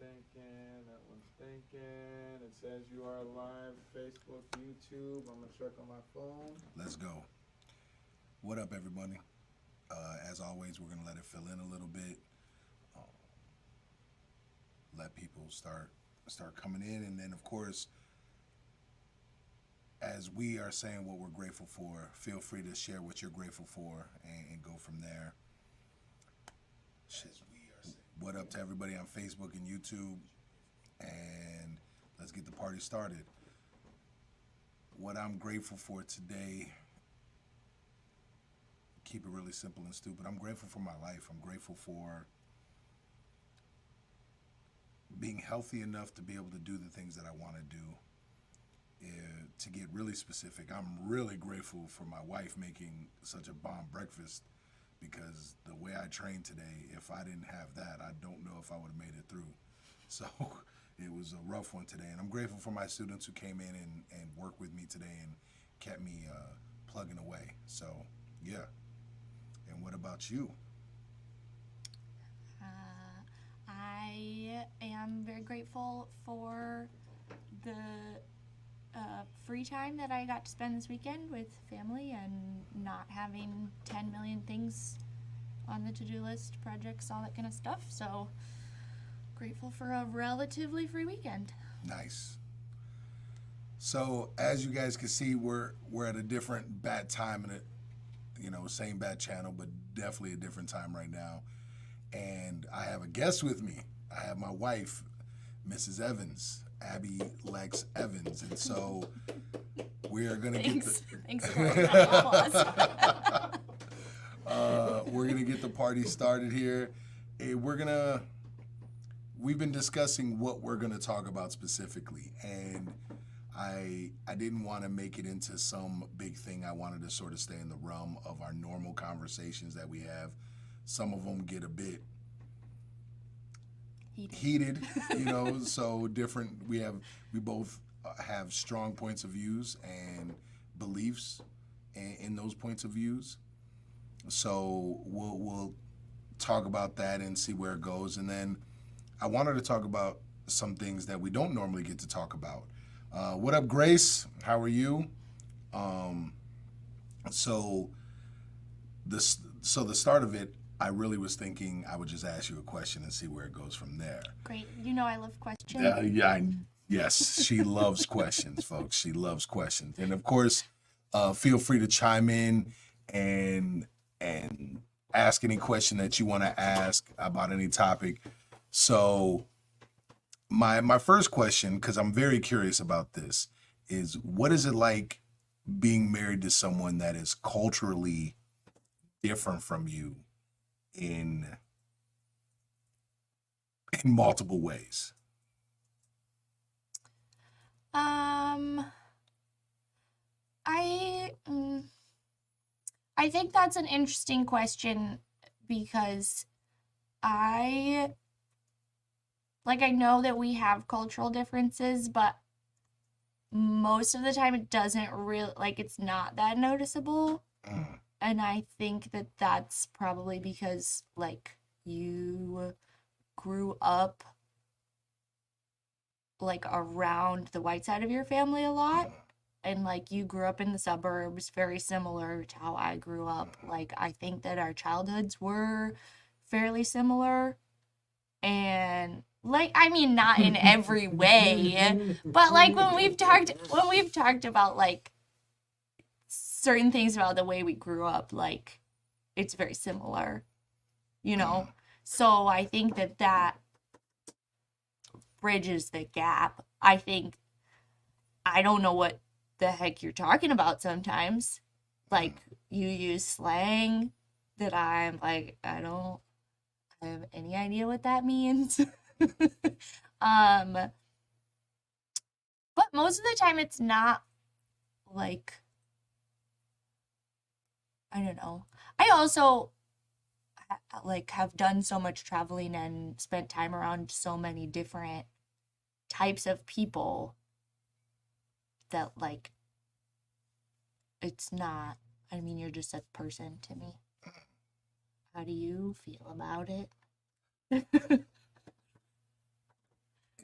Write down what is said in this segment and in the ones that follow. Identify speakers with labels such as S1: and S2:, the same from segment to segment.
S1: thinking. That one's thinking. It says you are live. Facebook, YouTube. I'm gonna check on my phone.
S2: Let's go. What up, everybody? As always, we're gonna let it fill in a little bit. Uh, Let people start coming in, and then of course, as we are saying what we're grateful for, feel free to share what you're grateful for, and go from there. What up to everybody on Facebook and YouTube, and let's get the party started. What I'm grateful for today, keep it really simple and stupid. I'm grateful for my life. I'm grateful for being healthy enough to be able to do the things that I want to do. To get really specific, I'm really grateful for my wife making such a bomb breakfast, because the way I trained today, if I didn't have that, I don't know if I would have made it through. So it was a rough one today. And I'm grateful for my students who came in and worked with me today and kept me plugging away. So, yeah. And what about you?
S3: I am very grateful for the free time that I got to spend this weekend with family and not having 10 million things on the to-do list, projects, all that kind of stuff. So grateful for a relatively free weekend.
S2: Nice. So as you guys can see, we're at a different bat time in it, same bat channel, but definitely a different time right now. And I have a guest with me. I have my wife, Mrs. Evans, Abby Lex Evans, and so we are gonna
S3: Thanks for that applause.
S2: we're gonna get the party started here. We've been discussing what we're gonna talk about specifically, and I didn't want to make it into some big thing. I wanted to sort of stay in the realm of our normal conversations that we have. Some of them get a bit heated, so different. We both have strong points of views and beliefs in those points of views. So we'll talk about that and see where it goes. And then I wanted to talk about some things that we don't normally get to talk about. What up, Grace? How are you? So the start of it, I really was thinking I would just ask you a question and see where it goes from there.
S3: Great. I love questions.
S2: Yes, she loves questions, folks. She loves questions. And of course, feel free to chime in and ask any question that you want to ask about any topic. So my first question, because I'm very curious about this, is what is it like being married to someone that is culturally different from you in multiple ways?
S3: I think that's an interesting question, because I know that we have cultural differences, but most of the time it doesn't really, it's not that noticeable. And I think that that's probably because, you grew up, around the white side of your family a lot. And, you grew up in the suburbs, very similar to how I grew up. I think that our childhoods were fairly similar. And, not in every way, but, when we've talked about, certain things about the way we grew up, it's very similar, So I think that bridges the gap. I don't know what the heck you're talking about sometimes. You use slang that I'm I don't have any idea what that means. But most of the time it's not I don't know. I also have done so much traveling and spent time around so many different types of people that it's not, you're just a person to me. How do you feel about it?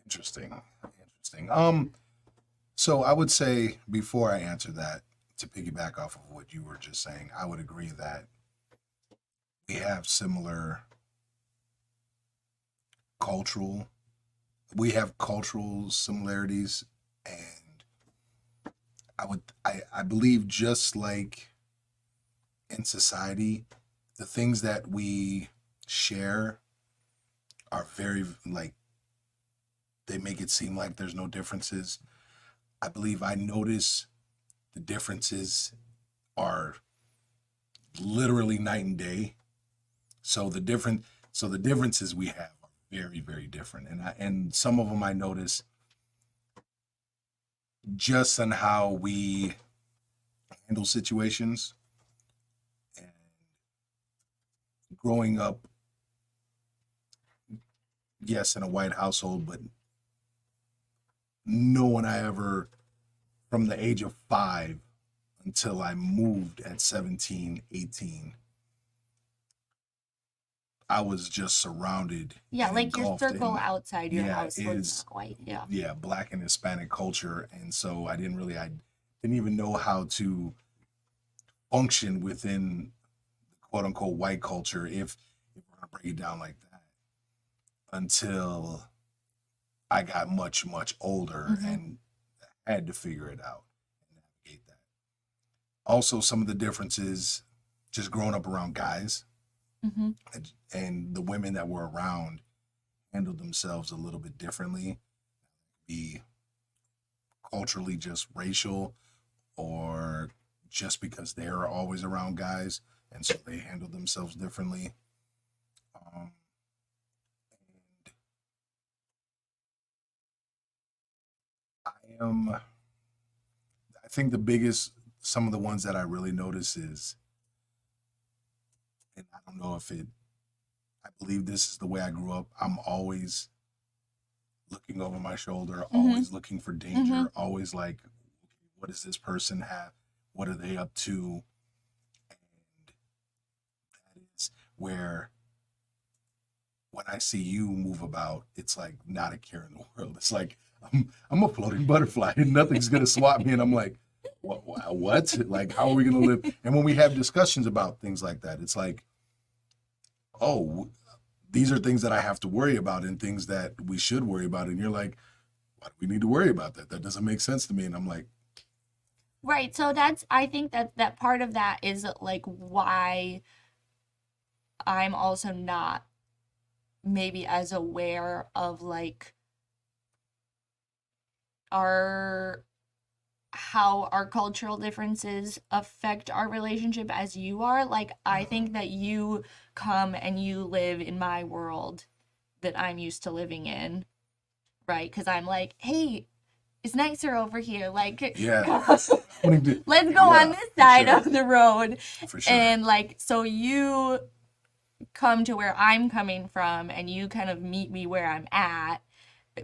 S2: Interesting. So I would say before I answer that, to piggyback off of what you were just saying, I would agree that we have similar cultural, we have cultural similarities, and I believe just like in society, the things that we share are very like they make it seem like there's no differences. I believe I notice the differences are literally night and day. So the differences we have are very, very different. And some of them I notice just on how we handle situations. And growing up, yes, in a white household, but no one I ever, from the age of 5 until I moved at 17, 18, I was just surrounded.
S3: Yeah,
S2: and
S3: like your
S2: engulfed
S3: circle
S2: in,
S3: outside your
S2: yeah,
S3: house was
S2: is
S3: not white. Yeah.
S2: yeah, Black and Hispanic culture, and so I didn't even know how to function within quote unquote white culture if we're gonna break it down like that until I got much, much older and had to figure it out and navigate that. Also, some of the differences just growing up around guys and the women that were around handled themselves a little bit differently, be culturally just racial or just because they're always around guys and so they handle themselves differently. And I think some of the ones that I really notice is, and I don't know if I believe this is the way I grew up. I'm always looking over my shoulder, always looking for danger, always like, what does this person have? What are they up to? And that is where when I see you move about, it's like not a care in the world. It's like I'm a floating butterfly and nothing's gonna swat me. And I'm like, what? Like, how are we gonna live? And when we have discussions about things like that, it's like, oh, these are things that I have to worry about and things that we should worry about. And you're like, why do we need to worry about that? That doesn't make sense to me. And I'm like,
S3: Right. So I think that part of that is like why I'm also not maybe as aware of like how our cultural differences affect our relationship as you are. Like, I think that you come and you live in my world that I'm used to living in, right? Because I'm like, hey, it's nicer over here. Like,
S2: yeah,
S3: let's go on this side of the road.
S2: For sure.
S3: And like, so you come to where I'm coming from and you kind of meet me where I'm at.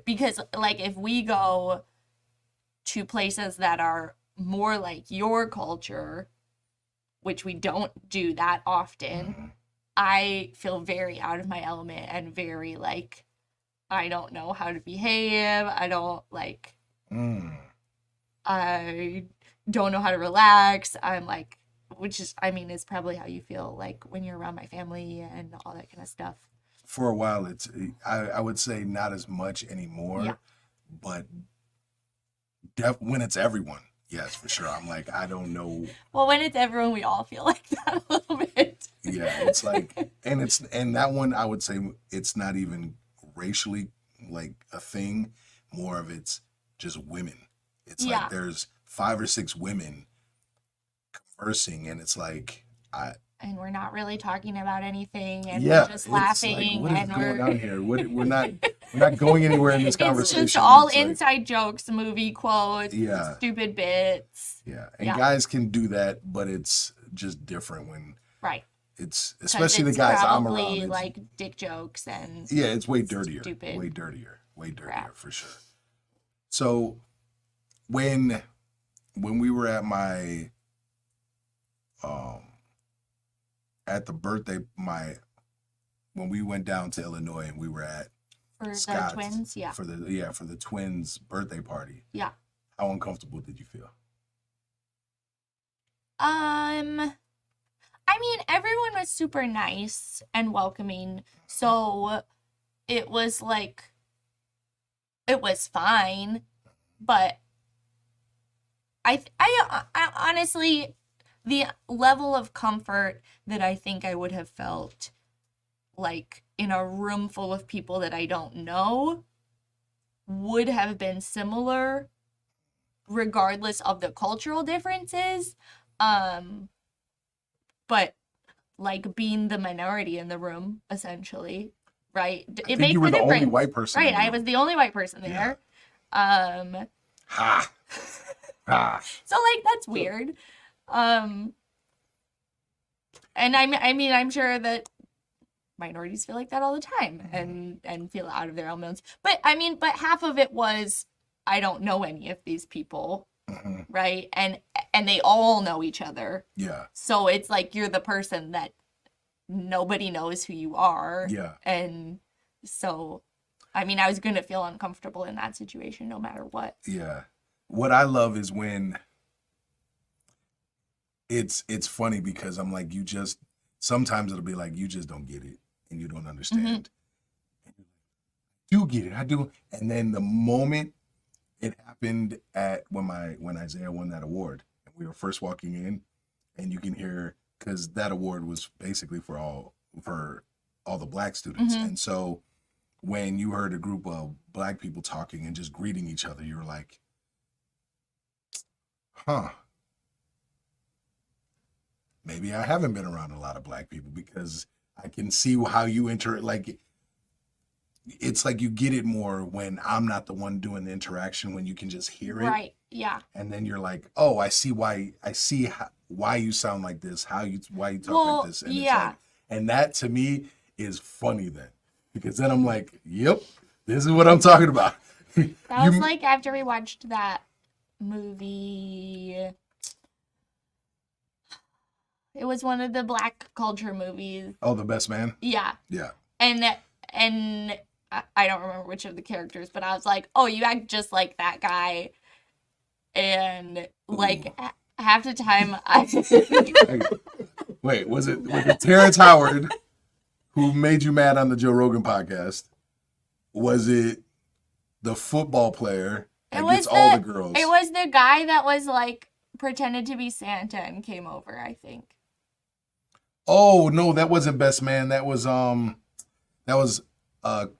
S3: Because like, if we go to places that are more like your culture, which we don't do that often, I feel very out of my element and very like, I don't know how to behave. I don't like, I don't know how to relax. I'm like, which is, I mean, is probably how you feel like when you're around my family and all that kind of stuff.
S2: For a while, I would say not as much anymore, but when it's everyone, yes, for sure. I'm like, I don't know.
S3: Well, when it's everyone, we all feel like that a little bit.
S2: Yeah, it's like, and that one, I would say it's not even racially like a thing. More of it's just women. It's like there's 5 or 6 women conversing, and it's like
S3: and we're not really talking about anything, and we're just laughing,
S2: like, what is
S3: and
S2: going on here? We're not going anywhere in this conversation.
S3: It's just all
S2: it's
S3: inside jokes, movie quotes, stupid bits.
S2: Yeah, and guys can do that, but it's just different when it's especially the guys I'm around. It's
S3: like dick jokes and
S2: it's way dirtier,
S3: stupid
S2: way dirtier for sure. So when we were at my at the birthday, when we went down to Illinois and we were at
S3: For
S2: Scott,
S3: the twins, yeah.
S2: for the twins' birthday party.
S3: Yeah.
S2: How uncomfortable did you feel?
S3: I mean, everyone was super nice and welcoming, so it was like, it was fine, but I honestly, the level of comfort that I think I would have felt like in a room full of people that I don't know would have been similar regardless of the cultural differences. But like being the minority in the room, essentially, right?
S2: I think you were the only white person.
S3: Right, I was the only white person there.
S2: Yeah. Ha.
S3: So like that's weird. And I mean I'm sure that minorities feel like that all the time and feel out of their elements. But I mean, but half of it was I don't know any of these people. Right? And they all know each other.
S2: Yeah.
S3: So it's like you're the person that nobody knows who you are.
S2: Yeah.
S3: And so I mean I was gonna feel uncomfortable in that situation no matter what.
S2: Yeah. What I love is when it's funny because I'm like, sometimes it'll be like, you just don't get it and you don't understand. And you get it, I do. And then the moment it happened at when Isaiah won that award, and we were first walking in, and you can hear, because that award was basically for all the black students. And so when you heard a group of black people talking and just greeting each other, you were like, huh, maybe I haven't been around a lot of black people, because I can see how you like, it's like you get it more when I'm not the one doing the interaction, when you can just hear it.
S3: Right. Yeah.
S2: And then you're like, oh, I see why you sound like this, why you talk like this. And it's like, and that to me is funny then, because then I'm like, yep, this is what I'm talking about.
S3: That was like after we watched that movie. It was one of the black culture movies.
S2: Oh, The Best Man?
S3: Yeah.
S2: Yeah.
S3: And I don't remember which of the characters, but I was like, oh, you act just like that guy. And like half the time
S2: Wait, was it Terrence Howard who made you mad on the Joe Rogan podcast? Was it the football player that gets all the girls?
S3: It was the guy that was like pretended to be Santa and came over, I think.
S2: Oh no, that wasn't Best Man. That was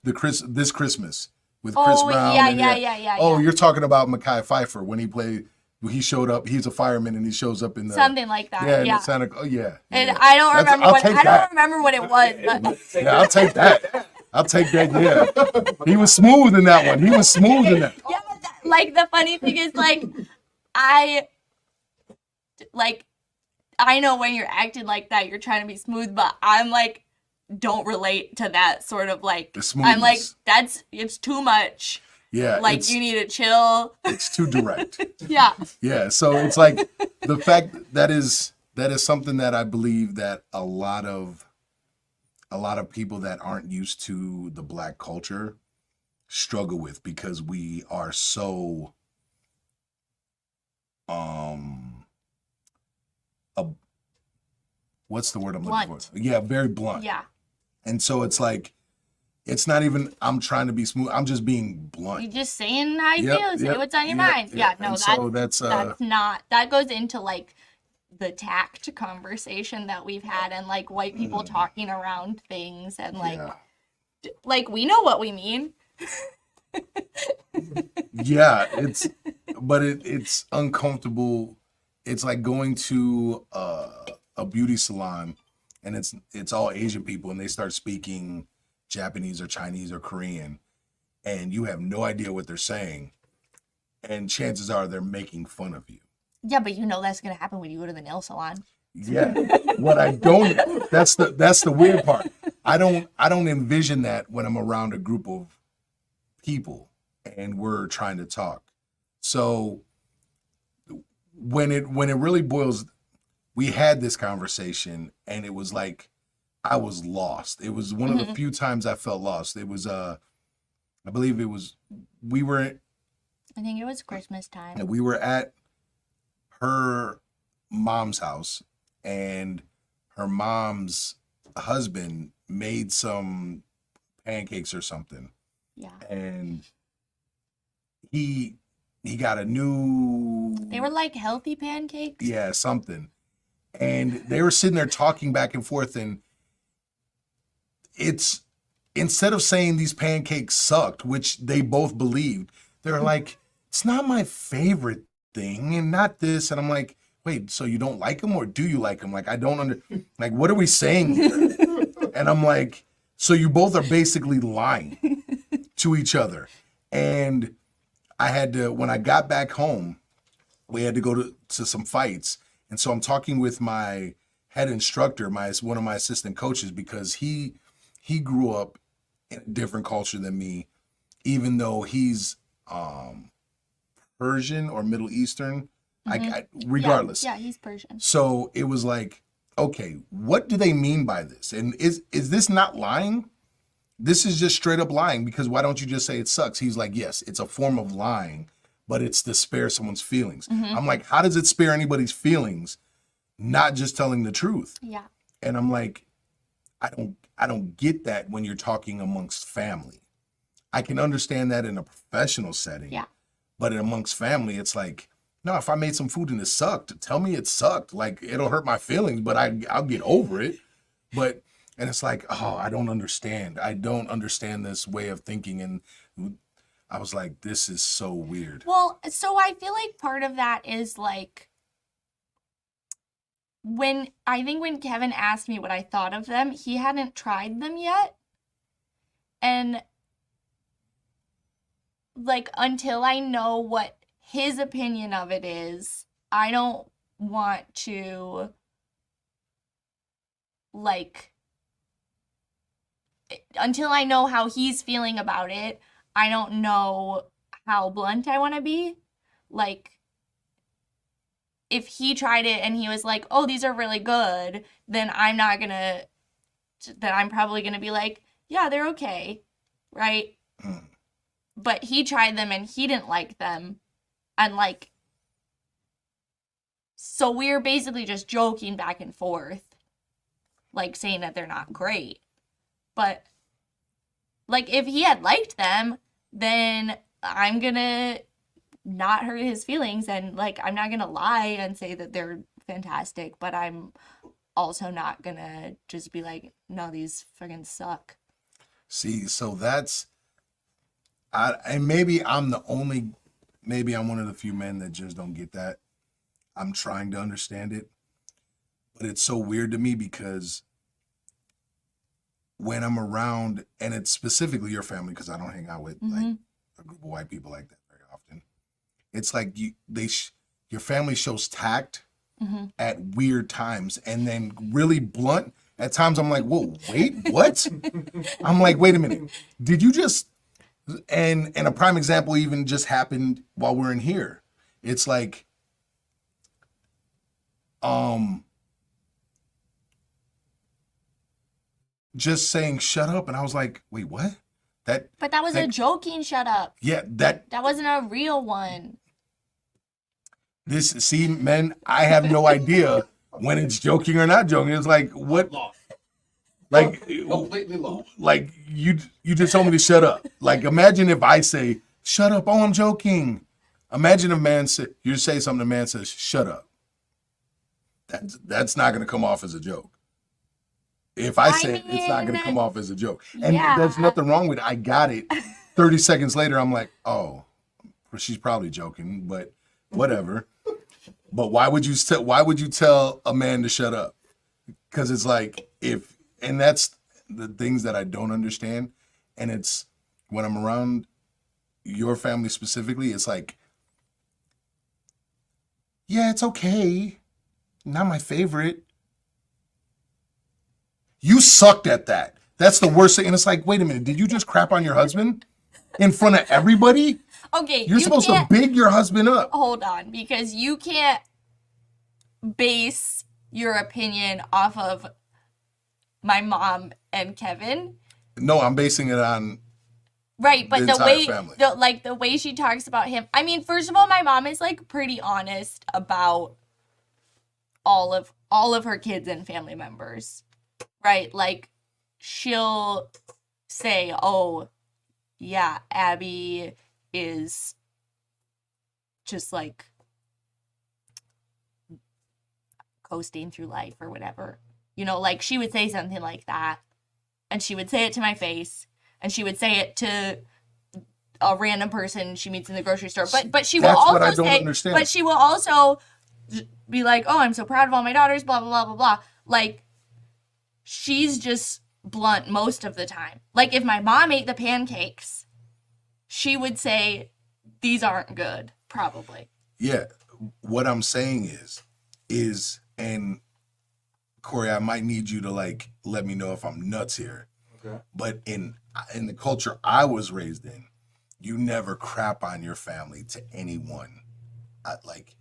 S2: This Christmas with Chris Brown.
S3: Yeah.
S2: Oh, you're talking about Mekhi Phifer when he showed up. He's a fireman and he shows up in the
S3: something like that. Yeah.
S2: Santa. Oh yeah.
S3: And I don't remember what it was. But...
S2: Yeah, I'll take that. Yeah, he was smooth in that one.
S3: Yeah, but like the funny thing is, like I know when you're acting like that, you're trying to be smooth, but I'm like, don't relate to that sort of like, I'm like, it's too much.
S2: Yeah.
S3: Like you need to chill.
S2: It's too direct.
S3: Yeah.
S2: Yeah. So it's like the fact that is something that I believe that a lot of people that aren't used to the black culture struggle with, because we are so, what's the word I'm looking for? Yeah, very blunt.
S3: Yeah.
S2: And so it's like, it's not even I'm trying to be smooth. I'm just being blunt.
S3: You're just saying how you feel. Say what's on your mind. Yeah. No, that's not. That goes into like the tact conversation that we've had, and like white people talking around things, and like we know what we mean.
S2: Yeah, it's uncomfortable. It's like going to a beauty salon, and it's all Asian people, and they start speaking Japanese or Chinese or Korean, and you have no idea what they're saying, and chances are they're making fun of you.
S3: Yeah, but you know that's gonna happen when you go to the nail salon.
S2: Yeah, what I don't, that's the weird part. I don't envision that when I'm around a group of people and we're trying to talk. So when it really boils, we had this conversation and it was like I was lost. It was one of the few times I felt lost. It was I believe it was, we were,
S3: I think it was Christmas time.
S2: we were at her mom's house, and her mom's husband made some pancakes or something,
S3: Yeah.
S2: and he got a new,
S3: They were like healthy pancakes.
S2: yeah, something, and they were sitting there talking back and forth, and it's, instead of saying these pancakes sucked, which they both believed, they're like, it's not my favorite thing and not this. And I'm like, wait, so you don't like them or do you like them? Like, I don't like, what are we saying here? And I'm like, so you both are basically lying to each other. And I had to, when I got back home, we had to go to some fights. And so I'm talking with my head instructor, one of my assistant coaches, because he grew up in a different culture than me, even though he's Persian or Middle Eastern, regardless.
S3: Yeah, he's Persian.
S2: So it was like, okay, what do they mean by this? And is this not lying? This is just straight up lying, because why don't you just say it sucks? He's like, yes, it's a form of lying, but it's to spare someone's feelings. I'm like, how does it spare anybody's feelings? Not just telling the truth.
S3: Yeah.
S2: And I'm like, I don't get that when you're talking amongst family. I can understand that in a professional setting.
S3: Yeah.
S2: But amongst family, it's like, no, if I made some food and it sucked, tell me it sucked. Like, it'll hurt my feelings, but I'll get over it. But, and it's like, oh, I don't understand. I don't understand this way of thinking. And I was like, this is so weird.
S3: Well, so I feel like part of that is like, when Kevin asked me what I thought of them, he hadn't tried them yet. And like, until I know what his opinion of it is, I don't want to, like, until I know how he's feeling about it, I don't know how blunt I want to be. Like, if he tried it and he was like, oh, these are really good, then I'm probably gonna be like, yeah, they're okay, right? But he tried them and he didn't like them. And like, so we're basically just joking back and forth, like saying that they're not great. But like, if he had liked them, then I'm gonna not hurt his feelings, and like, I'm not gonna lie and say that they're fantastic, but I'm also not gonna just be like, no, these fucking suck.
S2: See, so that's, and maybe I'm one of the few men that just don't get that. I'm trying to understand it, but it's so weird to me, because when I'm around, and it's specifically your family, because I don't hang out with like a group of white people like that very often. It's like your family shows tact at weird times, and then really blunt at times. I'm like, whoa, wait, what? I'm like, wait a minute, did you just? And a prime example even just happened while we're in here. It's like, just saying shut up, and I was like, wait, what? But
S3: that was a joking shut up.
S2: Yeah, that
S3: wasn't a real one.
S2: See, men, I have no idea when it's joking or not joking. It's like, what? Like,
S4: completely lost.
S2: Like, you just told me to shut up. Like, imagine if I say, shut up, oh, I'm joking. Imagine a man you say something, a man says, shut up. That's not going to come off as a joke. If I say it, it's not going to come off as a joke. And there's nothing wrong with it. I got it. 30 seconds later, I'm like, oh, she's probably joking, but whatever. But why would you tell a man to shut up? Because it's like, and that's the things that I don't understand. And it's when I'm around your family specifically, it's like, yeah, it's okay. Not my favorite. You sucked at that. That's the worst thing. And it's like, wait a minute, did you just crap on your husband in front of everybody?
S3: Okay,
S2: You're supposed to big your husband up.
S3: Hold on, because you can't base your opinion off of my mom and Kevin.
S2: No, I'm basing it on
S3: Right, but the
S2: entire
S3: way
S2: family.
S3: the way she talks about him. I mean, first of all, my mom is like pretty honest about all of her kids and family members. Right? Like she'll say, "Oh, yeah, Abby is just like coasting through life or whatever." You know, like she would say something like that, and she would say it to my face, and she would say it to a random person she meets in the grocery store. But she will
S2: That's
S3: also
S2: what I don't
S3: say,
S2: understand.
S3: but she will also be like, "Oh, I'm so proud of all my daughters, blah blah blah blah blah." Like she's just blunt most of the time. Like if my mom ate the pancakes, she would say, "These aren't good," probably.
S2: Yeah, what I'm saying is, and Corey, I might need you to like let me know if I'm nuts here.
S1: Okay.
S2: But in the culture I was raised in, you never crap on your family to anyone. Like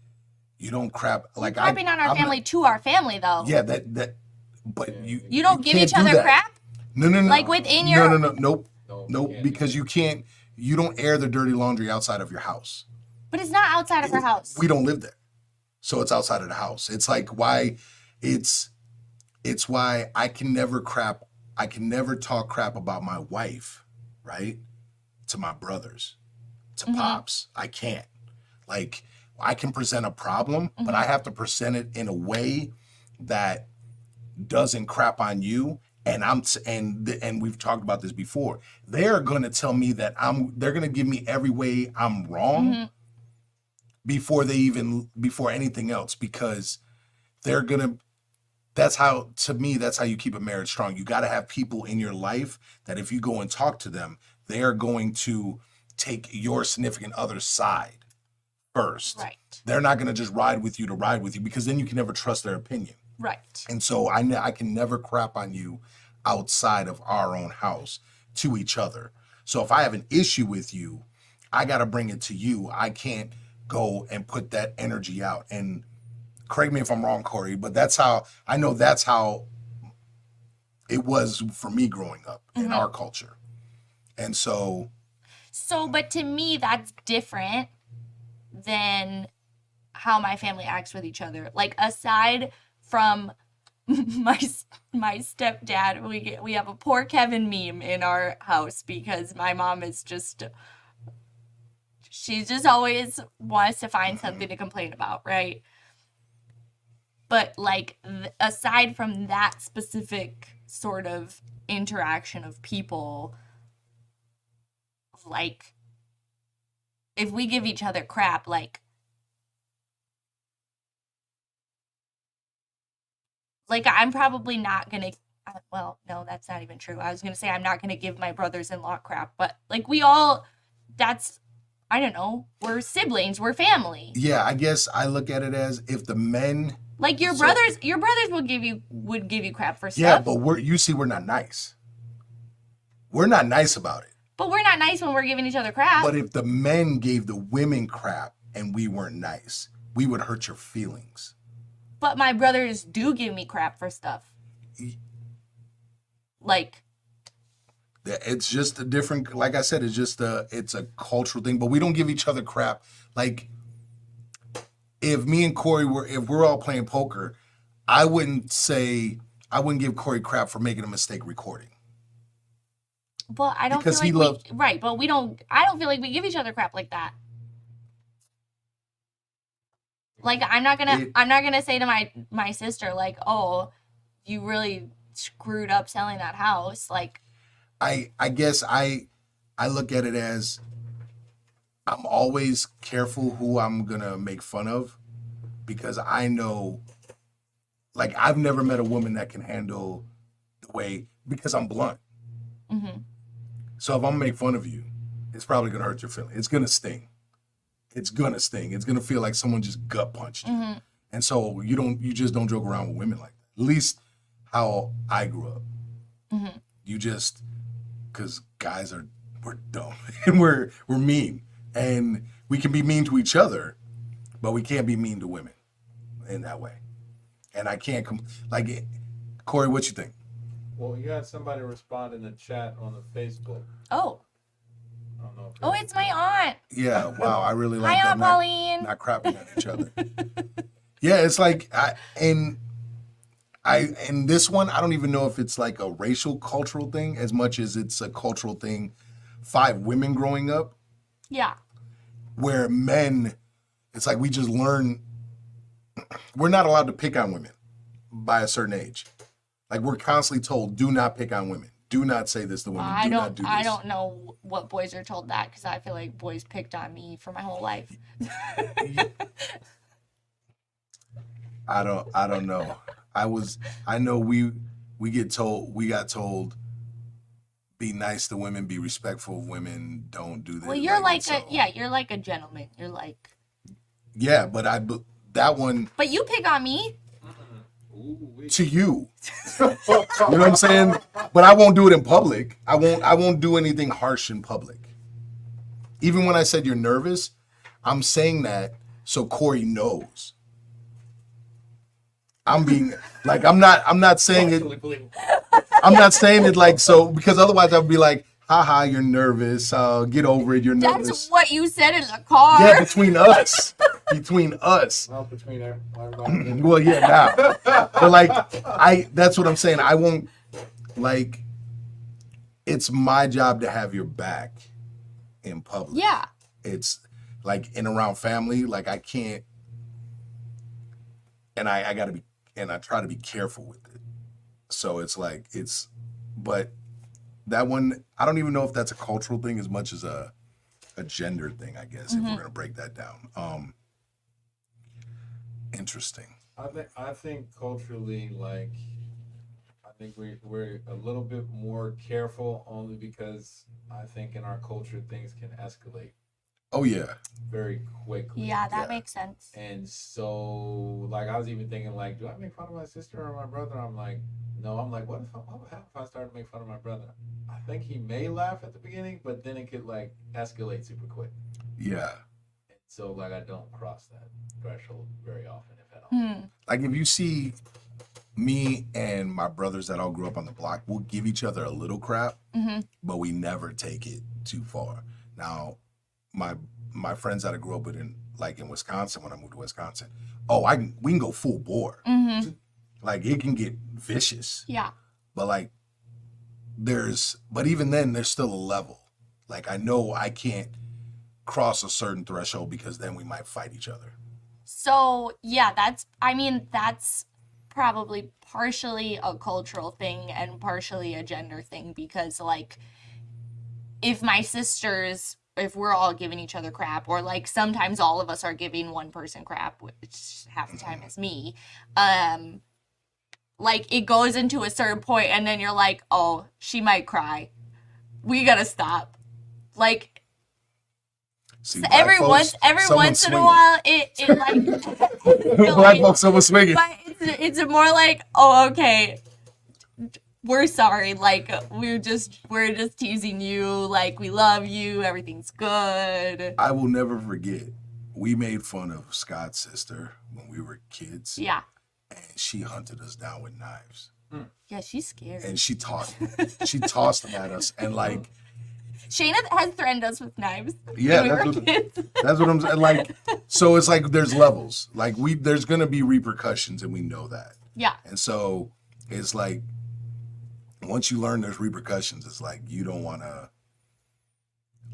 S2: you don't crap like
S3: Crapping on our
S2: I'm
S3: family to our family though.
S2: Yeah, that. But
S3: You don't give
S2: can't
S3: each
S2: do
S3: other
S2: that.
S3: crap?
S2: No.
S3: Like within your
S2: No. Nope.
S1: No,
S2: Nope.
S1: can't.
S2: Because you can't. You don't air the dirty laundry outside of your house.
S3: But it's not outside of her house.
S2: We don't live there, so it's outside of the house. It's like why it's why I can never talk crap about my wife, right? To my brothers, to pops. I can't. Like I can present a problem, but I have to present it in a way that doesn't crap on you. And and we've talked about this before. They're gonna tell me that they're gonna give me every way I'm wrong before anything else, because they're gonna. That's how you keep a marriage strong. You got to have people in your life that if you go and talk to them, they are going to take your significant other's side first.
S3: Right.
S2: They're not going to just ride with you to ride with you, because then you can never trust their opinion.
S3: Right.
S2: And so I can never crap on you outside of our own house to each other. So if I have an issue with you, I got to bring it to you. I can't go and put that energy out. And correct me if I'm wrong, Corey, but that's how it was for me growing up in our culture. And so,
S3: but to me, that's different than how my family acts with each other. Like aside from my stepdad, we have a poor Kevin meme in our house because my mom is she just always wants to find something to complain about, right? But like aside from that specific sort of interaction of people, like if we give each other crap, like I'm probably not gonna, well, no, that's not even true. I was gonna say I'm not gonna give my brothers-in-law crap, but like I don't know, we're siblings, we're family.
S2: Yeah, I guess I look at it as if the men,
S3: like your brothers would give you crap for stuff.
S2: yeah, but we're not nice. We're not nice about it.
S3: But we're not nice when we're giving each other crap.
S2: But if the men gave the women crap and we weren't nice, we would hurt your feelings.
S3: But my brothers do give me crap for stuff. Like,
S2: it's just a different, like I said, it's a cultural thing, but we don't give each other crap. Like, if me and Corey if we're all playing poker, I wouldn't give Corey crap for making a mistake recording.
S3: But I don't
S2: because
S3: feel like right, but I don't feel like we give each other crap like that. Like I'm not gonna say to my sister like, "Oh, you really screwed up selling that house." Like
S2: I guess I look at it as I'm always careful who I'm gonna make fun of, because I know, like, I've never met a woman that can handle the way, because I'm blunt. So if I'm gonna make fun of you, it's probably gonna hurt your feelings. It's gonna sting. It's gonna sting. It's gonna feel like someone just gut punched you. And so you just don't joke around with women like that. At least how I grew up. You just, because guys we're dumb and we're mean, and we can be mean to each other, but we can't be mean to women in that way. And I can't Corey, what you think?
S1: Well, you had somebody respond in the chat on the Facebook.
S3: Oh.
S1: I don't know if
S3: Oh, it's my aunt.
S2: Yeah, wow, I really like
S3: Hi,
S2: that.
S3: Aunt Pauline.
S2: Not crapping at each other. Yeah, it's like in this one, I don't even know if it's like a racial cultural thing as much as it's a cultural thing. 5 women growing up,
S3: Yeah.
S2: where men, it's like we just learn we're not allowed to pick on women by a certain age. Like we're constantly told, do not pick on women. Do not say this to women.
S3: I
S2: not do this.
S3: I don't know what boys are told that because I feel like boys picked on me for my whole life.
S2: I don't know. I know we got told be nice to women, be respectful of women, don't do this.
S3: Well, you're like you're like a gentleman. You're like
S2: yeah, but that one.
S3: But you pick on me.
S2: To you. You know what I'm saying? But I won't do it in public. I won't do anything harsh in public. Even when I said you're nervous, I'm saying that so Corey knows. I'm being like I'm not saying it. I'm not saying it like so because otherwise I would be like, haha, you're nervous. Get over it. You're nervous.
S3: That's what you said in the car.
S2: Yeah, between us. Between us.
S1: Well, between everybody.
S2: Well, yeah, now. But like that's what I'm saying. I won't like it's my job to have your back in public.
S3: Yeah.
S2: It's like in around family, like I can't and I gotta be and I try to be careful with it. So it's like but that one, I don't even know if that's a cultural thing as much as a gender thing, I guess, if we're gonna break that down. Interesting.
S1: I think culturally, like, I think we're a little bit more careful only because I think in our culture things can escalate.
S2: Oh yeah.
S1: Very quickly.
S3: Yeah, that makes sense.
S1: And so, like, I was even thinking, like, do I make fun of my sister or my brother? I'm like, no. I'm like, what would happen if I started to make fun of my brother? I think he may laugh at the beginning, but then it could like escalate super quick.
S2: Yeah.
S1: And so, like, I don't cross that threshold very often, if at all.
S2: Like if you see me and my brothers that all grew up on the block, we'll give each other a little crap, but we never take it too far. Now, my friends that I grew up with in Wisconsin, when I moved to Wisconsin, we can go full bore. Like it can get vicious.
S3: Yeah.
S2: But like but even then there's still a level. Like I know I can't cross a certain threshold because then we might fight each other.
S3: So yeah, that's probably partially a cultural thing and partially a gender thing because like if we're all giving each other crap or like sometimes all of us are giving one person crap, which half the time is me, like it goes into a certain point and then you're like, oh, she might cry. We gotta stop. Like
S2: See,
S3: every once in a while it like
S2: black folks someone swinging.
S3: But it's more like, oh, okay, we're sorry, like we're just teasing you, like we love you, everything's good.
S2: I will never forget, we made fun of Scott's sister when we were kids.
S3: Yeah.
S2: And she hunted us down with knives.
S3: Yeah, she's scared.
S2: And she tossed them at us and like
S3: Shayna has threatened us with knives.
S2: Yeah, that's what I'm saying. Like, so it's like there's levels. Like there's gonna be repercussions, and we know that.
S3: Yeah.
S2: And so it's like once you learn there's repercussions, it's like you don't want to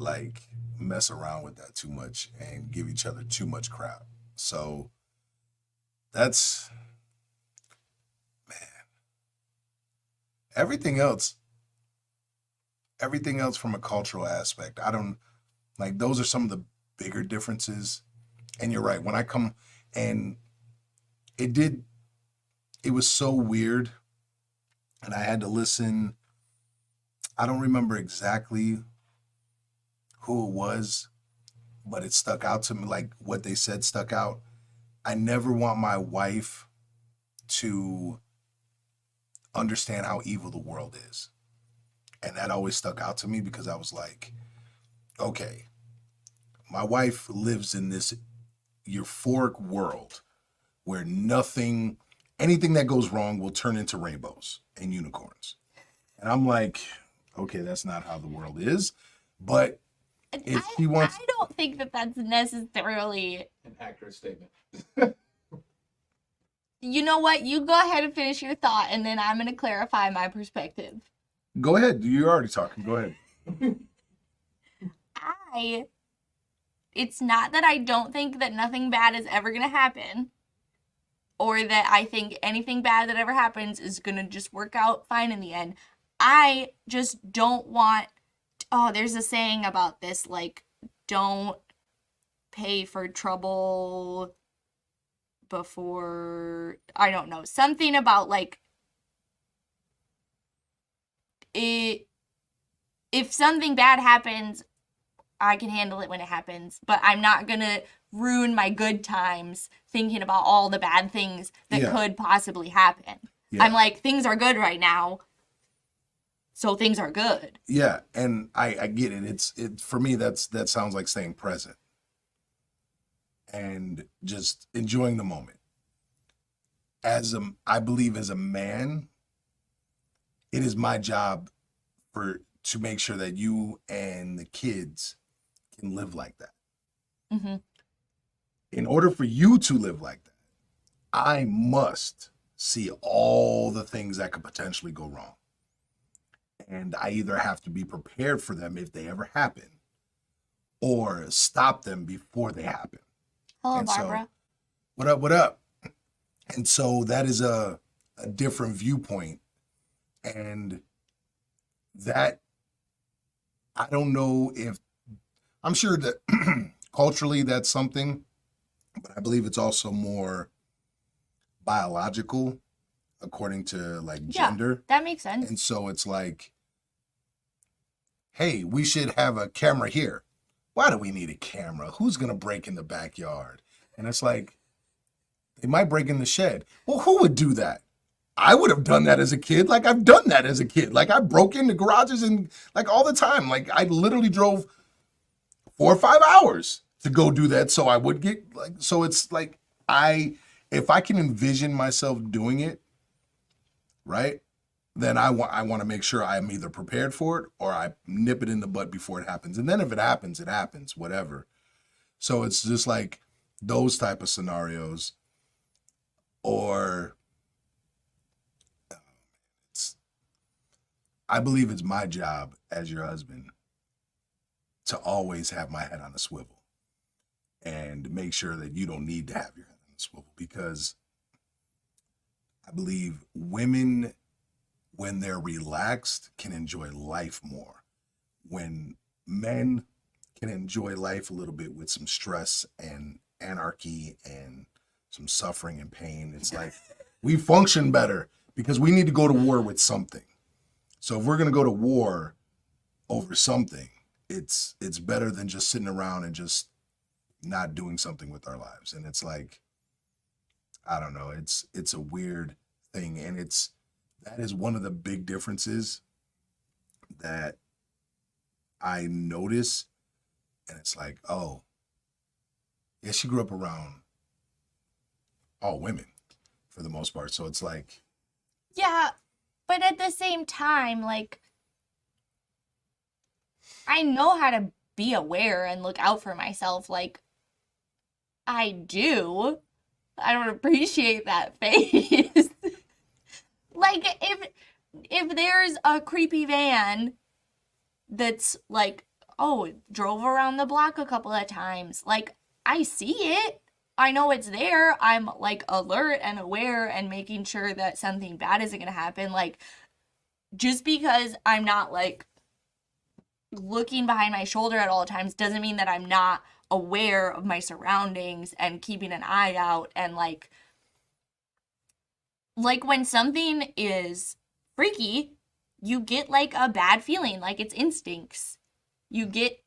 S2: like mess around with that too much and give each other too much crap. So that's everything else from a cultural aspect. I don't like those are some of the bigger differences. And you're right. When I come and it was so weird. And I had to listen. I don't remember exactly who it was, but it stuck out to me. Like what they said stuck out. I never want my wife to understand how evil the world is. And that always stuck out to me because I was like, okay, my wife lives in this euphoric world where anything that goes wrong will turn into rainbows and unicorns. And I'm like, okay, that's not how the world is. But If he wants,
S3: I don't think that that's necessarily.
S1: An accurate statement.
S3: You know what? You go ahead and finish your thought, and then I'm going to clarify my perspective.
S2: go ahead. You're already talking. Go ahead.
S3: It's not that I don't think that nothing bad is ever going to happen, or that I think anything bad that ever happens is going to just work out fine in the end. I just don't want, there's a saying about this, like, don't pay for trouble before, I don't know, something about, like, if something bad happens, I can handle it when it happens, but I'm not gonna ruin my good times thinking about all the bad things that could possibly happen. Yeah. I'm like, things are good right now, so things are good.
S2: Yeah, and I get it. It for me, that sounds like staying present and just enjoying the moment. I believe as a man, it is my job to make sure that you and the kids can live like that.
S3: Mm-hmm.
S2: In order for you to live like that, I must see all the things that could potentially go wrong. And I either have to be prepared for them if they ever happen, or stop them before they happen.
S3: Hello, Barbara.
S2: So, what up? And so that is a different viewpoint. And that, I don't know if, I'm sure that culturally that's something, but I believe it's also more biological according to like gender.
S3: Yeah, that makes sense.
S2: And so it's like, hey, we should have a camera here. Why do we need a camera? Who's going to break in the backyard? And it's like, they might break in the shed. Well, who would do that? I would have done that as a kid. Like, I've done that as a kid. Like, I broke into garages and like all the time. Like, I literally drove 4 or 5 hours to go do that. So I would get like, so it's like, if I can envision myself doing it, right, then I want to make sure I'm either prepared for it or I nip it in the butt before it happens. And then if it happens, whatever. So it's just like those type of scenarios. Or I believe it's my job as your husband to always have my head on a swivel and make sure that you don't need to have your head on a swivel, because I believe women, when they're relaxed, can enjoy life more. When men can enjoy life a little bit with some stress and anarchy and some suffering and pain, it's like we function better because we need to go to war with something. So if we're going to go to war over something, it's better than just sitting around and just not doing something with our lives. And it's like, I don't know, it's a weird thing. And that is one of the big differences that I notice. And it's like, oh, yeah, she grew up around all women for the most part. So it's like,
S3: yeah, but at the same time, like, I know how to be aware and look out for myself. Like, I do. I don't appreciate that face. Like, if there's a creepy van that's like, oh, drove around the block a couple of times, like, I see it. I know it's there. I'm like alert and aware and making sure that something bad isn't going to happen. Like, just because I'm not like looking behind my shoulder at all times doesn't mean that I'm not aware of my surroundings and keeping an eye out. And like when something is freaky, you get like a bad feeling, like it's instincts. You get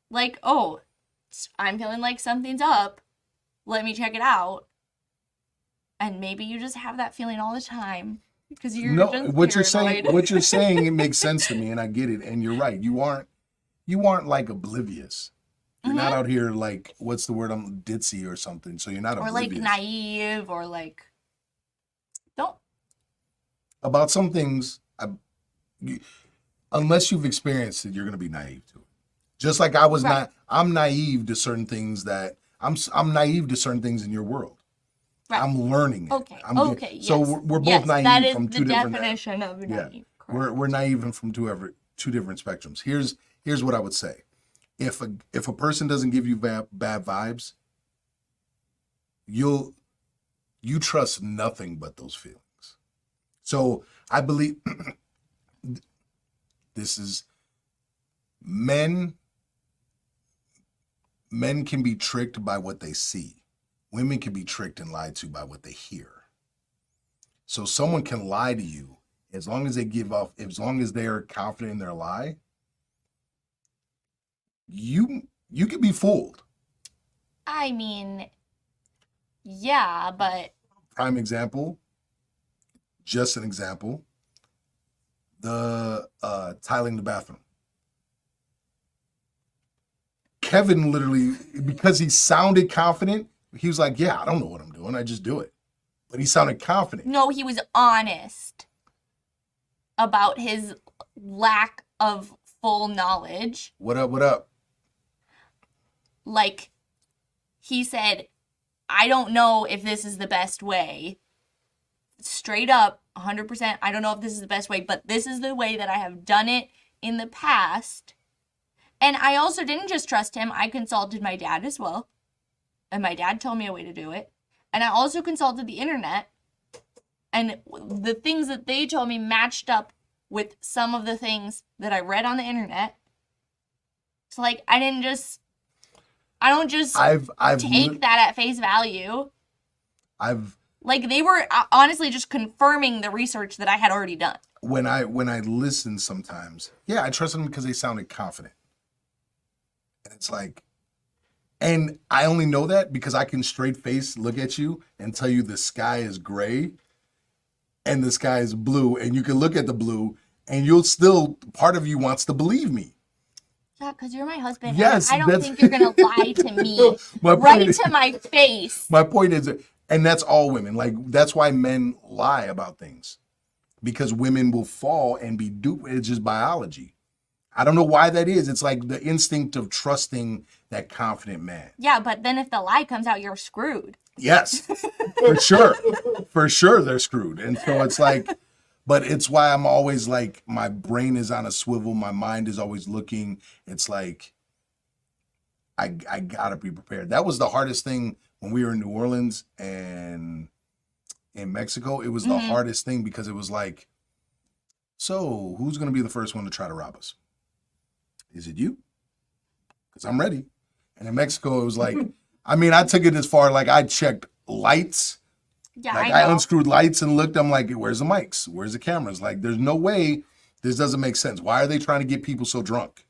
S3: like, oh, I'm feeling like something's up. Let me check it out. And maybe you just have that feeling all the time because you're
S2: what you're saying, it makes sense to me, and I get it. And you're right. You aren't like oblivious. You're not out here like, what's the word? I'm ditzy or something. So you're not oblivious.
S3: Or like naive or like, don't.
S2: About some things, unless you've experienced it, you're going to be naive to it. Just like I was
S3: Right.
S2: not, I'm naive to certain things that I'm naive to certain things in your world.
S3: Right.
S2: I'm learning it.
S3: Okay.
S2: Yes. So we're both
S3: Yes,
S2: naive
S3: that is
S2: from
S3: the
S2: two different.
S3: definition of
S2: Yeah,
S3: naive.
S2: we're naive from two different spectrums. Here's what I would say: if a person doesn't give you bad vibes, you trust nothing but those feelings. So I believe this is men can be tricked by what they see. Women can be tricked and lied to by what they hear. So someone can lie to you as long as they're confident in their lie. You can be fooled.
S3: I mean, yeah, but
S2: Prime example, just an example, the tiling the bathroom. Kevin literally, because he sounded confident, he was like, yeah, I don't know what I'm doing. I just do it. But he sounded confident.
S3: no, he was honest about his lack of full knowledge.
S2: What up?
S3: Like, he said, I don't know if this is the best way. Straight up, 100%, I don't know if this is the best way, but this is the way that I have done it in the past. And I also didn't just trust him. I consulted my dad as well. And my dad told me a way to do it. And I also consulted the internet. And the things that they told me matched up with some of the things that I read on the internet. So, like, I don't just take that at face value. Like, they were honestly just confirming the research that I had already done.
S2: When I listen sometimes, yeah, I trust them because they sounded confident. And it's like, and I only know that because I can straight face look at you and tell you the sky is gray and the sky is blue, and you can look at the blue and you'll still, part of you wants to believe me.
S3: Yeah, because you're my husband.
S2: Yes,
S3: and I don't think you're going to lie to me to my face.
S2: My point is, and that's all women. Like, that's why men lie about things. Because women will fall and be duped. It's just biology. I don't know why that is. It's like the instinct of trusting that confident man.
S3: Yeah, but then if the lie comes out, you're screwed.
S2: Yes, for sure. For sure they're screwed. And so it's like, but it's why I'm always like, my brain is on a swivel. My mind is always looking. It's like, I gotta be prepared. That was the hardest thing when we were in New Orleans and in Mexico. It was the hardest thing because it was like, so who's going to be the first one to try to rob us? Is it you? Because I'm ready. And in Mexico, it was like, I mean, I took it as far, like I checked lights.
S3: Yeah,
S2: like
S3: I know.
S2: I unscrewed lights and looked. I'm like, where's the mics? Where's the cameras? Like, there's no way this doesn't make sense. Why are they trying to get people so drunk?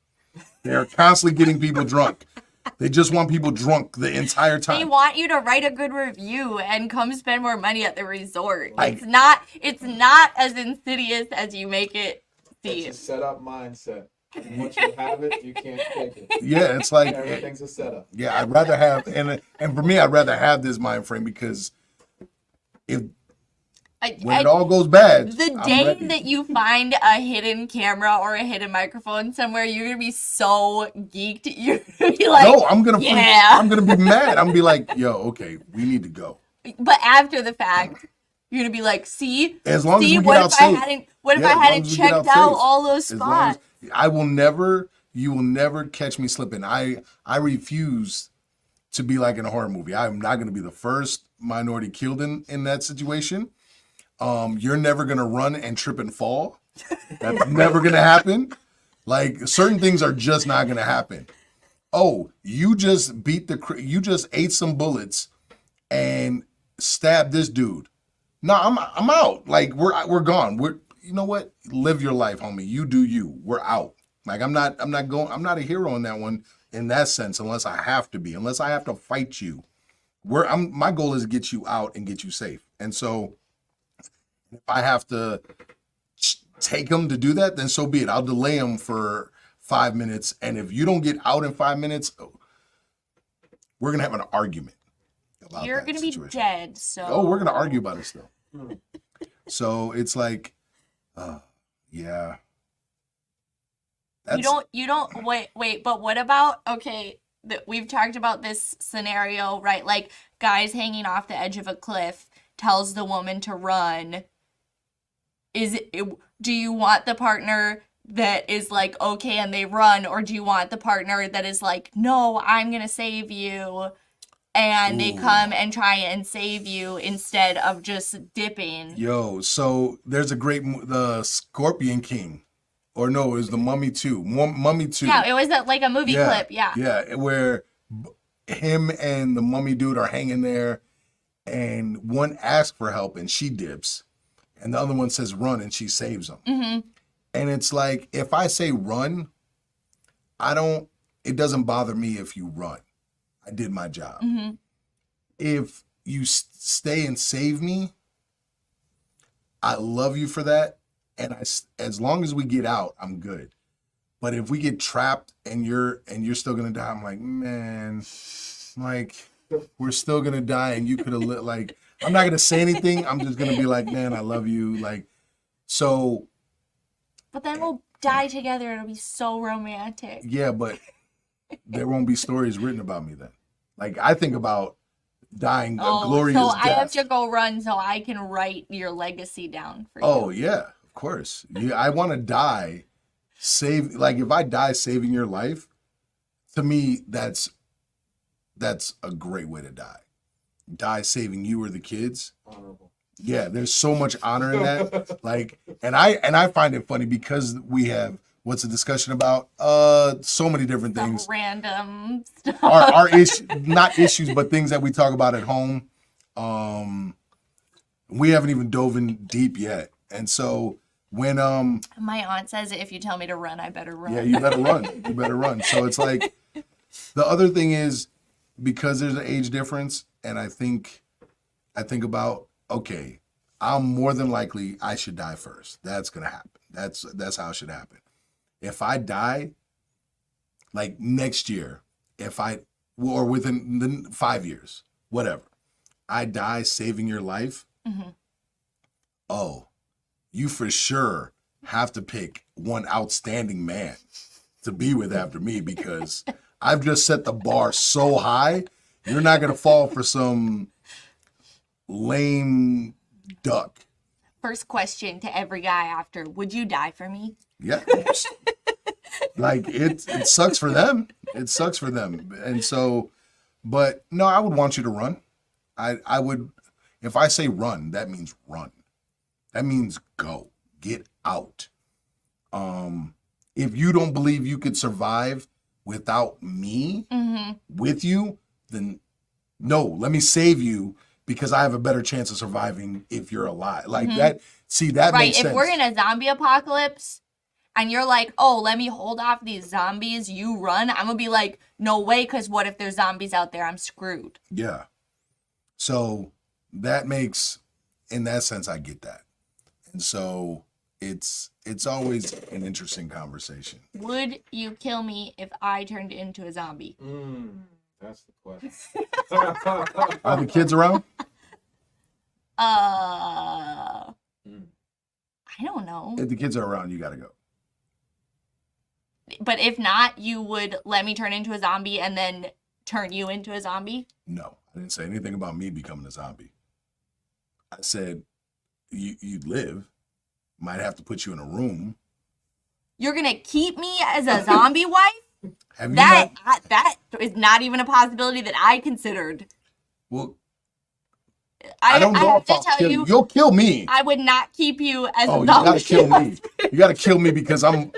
S2: They're constantly getting people drunk. They just want people drunk the entire time.
S3: They want you to write a good review and come spend more money at the resort.
S2: Like,
S3: It's not as insidious as you make it seem.
S1: It's a set-up mindset. Once you have it, you can't take it.
S2: Yeah, it's like
S1: Everything's a setup.
S2: Yeah, I'd rather have and for me, I'd rather have this mind frame because when it all goes bad,
S3: the
S2: I'm
S3: day
S2: ready.
S3: that you find a hidden camera or a hidden microphone somewhere, you're gonna be so geeked. You're gonna be like,
S2: no, I'm gonna
S3: yeah.
S2: I'm gonna be mad. I'm gonna be like, yo, okay, we need to go.
S3: But after the fact, you're gonna be like, see,
S2: As long as we get
S3: what
S2: out
S3: if I
S2: safe.
S3: hadn't, what if
S2: Yeah,
S3: I
S2: as long
S3: hadn't
S2: as we get
S3: checked
S2: out
S3: out
S2: safe.
S3: all those
S2: As long as-
S3: spots?
S2: you will never catch me slipping. I refuse to be like in a horror movie. I'm not gonna be the first minority killed in that situation. You're never gonna run and trip and fall. That's never gonna happen. Like, certain things are just not gonna happen. Oh, you just you just ate some bullets and stabbed this dude. No, I'm out. Like, we're gone. You know what? Live your life, homie. You do you. We're out. Like, I'm not a hero in that one in that sense, unless I have to be, unless I have to fight you. My goal is to get you out and get you safe. And so if I have to take them to do that, then so be it. I'll delay them for 5 minutes. And if you don't get out in 5 minutes, we're going to have an argument about
S3: You're
S2: that
S3: gonna be
S2: situation.
S3: dead. So
S2: Oh, we're going to argue about it still. So it's like, yeah.
S3: You don't wait, but what about, okay, we've talked about this scenario, right? Like guys hanging off the edge of a cliff tells the woman to run. Do you want the partner that is like, okay, and they run, or do you want the partner that is like, no, I'm gonna save you, and they come and try and save you instead of just dipping?
S2: Yo, so there's a great the Scorpion King, or no, it was the Mummy 2. Mummy 2.
S3: Yeah, it was like a movie clip. Yeah.
S2: Yeah, where him and the mummy dude are hanging there, and one asks for help and she dips, and the other one says run and she saves him.
S3: Mm-hmm.
S2: And it's like, if I say run, it doesn't bother me if you run. I did my job.
S3: Mm-hmm.
S2: If you stay and save me, I love you for that. And as long as we get out, I'm good. But if we get trapped and you're still gonna die, I'm like, man, like we're still gonna die, and you could have like, I'm not gonna say anything. I'm just gonna be like, man, I love you, like, so.
S3: But then we'll die together. It'll be so romantic.
S2: Yeah, but there won't be stories written about me then. Like, I think about dying a glorious
S3: so
S2: death.
S3: I have to go run so I can write your legacy down for you.
S2: Oh yeah, of course. Yeah, I want to die. Like if I die saving your life, to me that's a great way to die. Die saving you or the kids.
S1: Honorable.
S2: Yeah, there's so much honor in that. Like, and I find it funny because we have, what's the discussion about? So many different
S3: Some
S2: things.
S3: random stuff.
S2: Our issues, not issues, but things that we talk about at home. We haven't even dove in deep yet, and so. When
S3: my aunt says if you tell me to run, I better run.
S2: Yeah, you better run. You better run. So it's like, the other thing is, because there's an age difference, and I think about, okay, I'm more than likely I should die first. That's gonna happen. That's how it should happen. If I die, like next year, or within the 5 years, whatever, I die saving your life.
S3: Mm-hmm.
S2: Oh. You for sure have to pick one outstanding man to be with after me, because I've just set the bar so high. You're not going to fall for some lame duck.
S3: First question to every guy after, would you die for me?
S2: Yeah. Like it sucks for them. It sucks for them. And so, but no, I would want you to run. I would, if I say run, that means run. That means go, get out. If you don't believe you could survive without me with you, then no, let me save you, because I have a better chance of surviving if you're alive. Like that. See, that makes sense.
S3: Right. If we're in a zombie apocalypse and you're like, oh, let me hold off these zombies, you run, I'm gonna be like, no way, because what if there's zombies out there? I'm screwed.
S2: Yeah. So that makes, in that sense, I get that. And so it's always an interesting conversation.
S3: Would you kill me if I turned into a zombie?
S1: That's the question.
S2: Are the kids around?
S3: I don't know.
S2: If the kids are around, you got to go.
S3: But if not, you would let me turn into a zombie and then turn you into a zombie?
S2: No, I didn't say anything about me becoming a zombie. I said you'd live. Might have to put you in a room.
S3: You're gonna keep me as a zombie wife?
S2: Have you
S3: that is not even a possibility that I considered.
S2: Well, I don't know
S3: have
S2: if
S3: to
S2: I'll
S3: tell
S2: kill
S3: you.
S2: you. You'll kill me.
S3: I would not keep you as a
S2: Oh, you
S3: zombie.
S2: gotta kill me. You gotta kill me, because I'm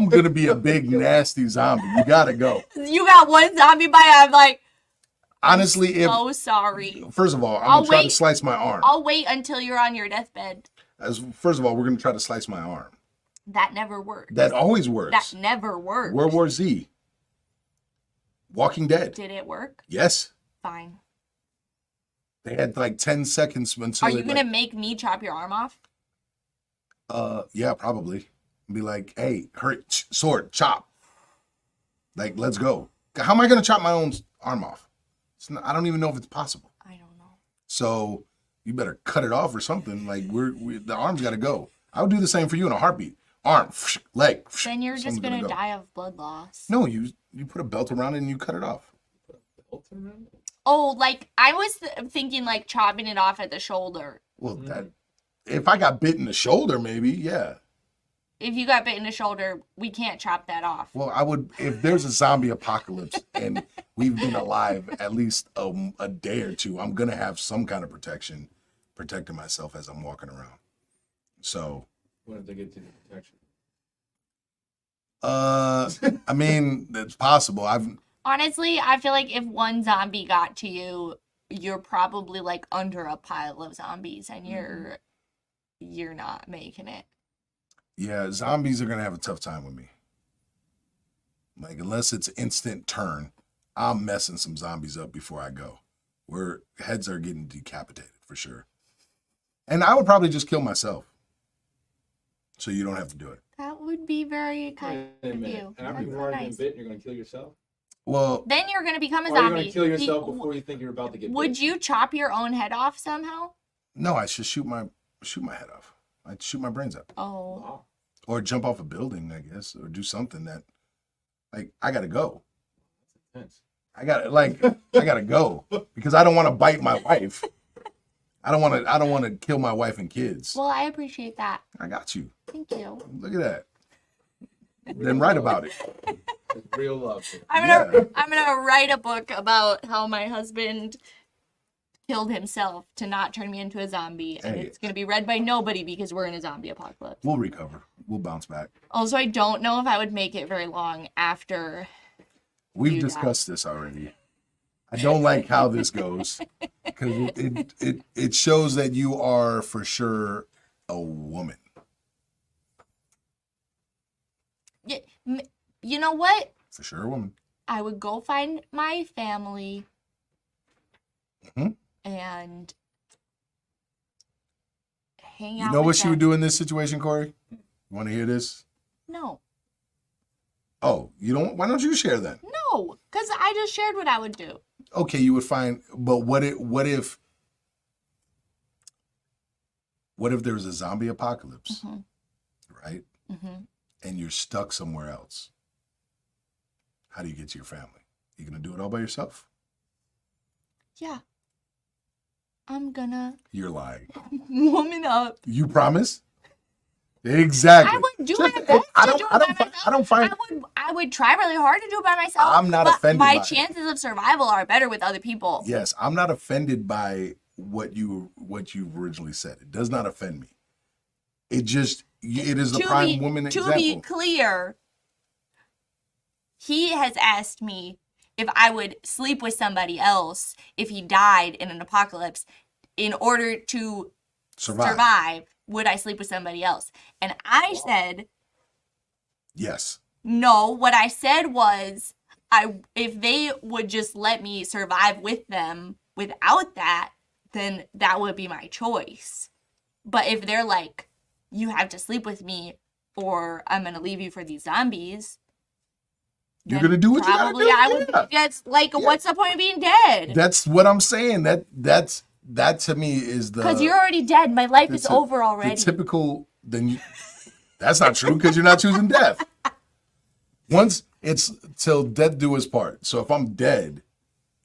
S2: gonna be a big nasty zombie. You gotta go.
S3: You got one zombie bite. I'm like,
S2: Honestly,
S3: so sorry.
S2: First of all, I'm
S3: I'll
S2: gonna try to
S3: wait.
S2: slice my arm.
S3: I'll wait until you're on your deathbed.
S2: First of all, we're gonna try to slice my arm.
S3: That never works.
S2: That always works.
S3: That never works.
S2: World War Z. Walking Dead.
S3: Did it work?
S2: Yes.
S3: Fine.
S2: They had like 10 seconds until.
S3: Are you gonna make me chop your arm off?
S2: Yeah, probably. Be like, hey, hurry, sword, chop. Like, let's go. How am I gonna chop my own arm off? I don't even know if it's possible.
S3: I don't know.
S2: So you better cut it off or something. Like the arm's got to go. I would do the same for you in a heartbeat. arm, leg.
S3: Then you're just
S2: someone's
S3: gonna
S2: go.
S3: die of blood loss.
S2: No, you put a belt around it and you cut it off.
S3: Oh, like I was thinking like chopping it off at the shoulder.
S2: Well, that if I got bit in the shoulder, maybe, yeah.
S3: If you got bit in the shoulder, we can't chop that off.
S2: Well, I would if there's a zombie apocalypse and we've been alive at least a day or two. I'm gonna have some kind of protecting myself as I'm walking around. So.
S1: When did they get to the protection?
S2: I mean, it's possible.
S3: Honestly, I feel like if one zombie got to you, you're probably like under a pile of zombies and you're not making it.
S2: Yeah, zombies are gonna have a tough time with me. Like, unless it's instant turn, I'm messing some zombies up before I go. Where heads are getting decapitated for sure. And I would probably just kill myself. So you don't have to do it.
S3: That would be very kind
S1: Wait a
S3: of
S1: minute.
S3: you.
S1: And after
S3: That's
S1: you've
S3: so
S1: already
S3: nice.
S1: been bit, you're going to kill yourself?
S2: Well,
S3: Then you're gonna become a
S1: Or you're
S3: zombie.
S1: going to kill yourself before you think you're about to get
S3: Would
S1: bit?
S3: you chop your own head off somehow?
S2: no, I should shoot my head off. I'd shoot my brains out.
S3: Oh.
S1: Wow.
S2: Or jump off a building, I guess, or do something that, like, I gotta go.
S1: Intense.
S2: I gotta go because I don't want to bite my wife. I don't want to kill my wife and kids.
S3: Well, I appreciate that.
S2: I got you.
S3: Thank you.
S2: Look at that. Then write about it.
S1: It's real love.
S3: I'm gonna write a book about how my husband killed himself to not turn me into a zombie, and
S2: Hey.
S3: it's gonna be read by nobody because we're in a zombie apocalypse.
S2: We'll recover. We'll bounce back.
S3: Also, I don't know if I would make it very long after.
S2: We've
S3: Do that.
S2: discussed this already. I don't like how this goes because it shows that you are for sure a woman.
S3: You know what?
S2: For sure a woman.
S3: I would go find my family
S2: Mhm.
S3: and hang out.
S2: You know
S3: with
S2: what she
S3: them.
S2: would do in this situation, Corey? You want to hear this?
S3: No,
S2: Oh, you don't? Why don't you share that?
S3: no, because I just shared what I would do.
S2: Okay, you would find, but what if there was a zombie apocalypse,
S3: Mhm.
S2: right?
S3: Mm-hmm.
S2: And you're stuck somewhere else. How do you get to your family? You gonna do it all by yourself?
S3: Yeah, I'm gonna
S2: You're lying.
S3: woman up.
S2: You promise? Exactly.
S3: I would do
S2: Just-
S3: my best
S2: I
S3: to
S2: don't-
S3: do it
S2: I
S3: by
S2: don't
S3: myself.
S2: I don't find-
S3: I would try really hard to do it by myself.
S2: I'm not
S3: but
S2: offended
S3: my
S2: by it.
S3: chances of survival are better with other people.
S2: Yes, I'm not offended by what you originally said. It does not offend me. It is the prime woman
S3: To
S2: example.
S3: be clear, he has asked me if I would sleep with somebody else if he died in an apocalypse in order to survive. Would I sleep with somebody else? And I said
S2: Yes.
S3: no. What I said was if they would just let me survive with them without that, then that would be my choice. But if they're like, you have to sleep with me or I'm going to leave you for these zombies.
S2: You're
S3: then
S2: gonna do what you gotta
S3: probably
S2: do.
S3: I would.
S2: Yeah.
S3: That's like, what's the point of being dead?
S2: That's what I'm saying. That to me is the
S3: Because you're already dead. My life is
S2: the-
S3: over
S2: the
S3: already.
S2: typical. That's not true because you're not choosing death. Once it's till death do us part. So if I'm dead,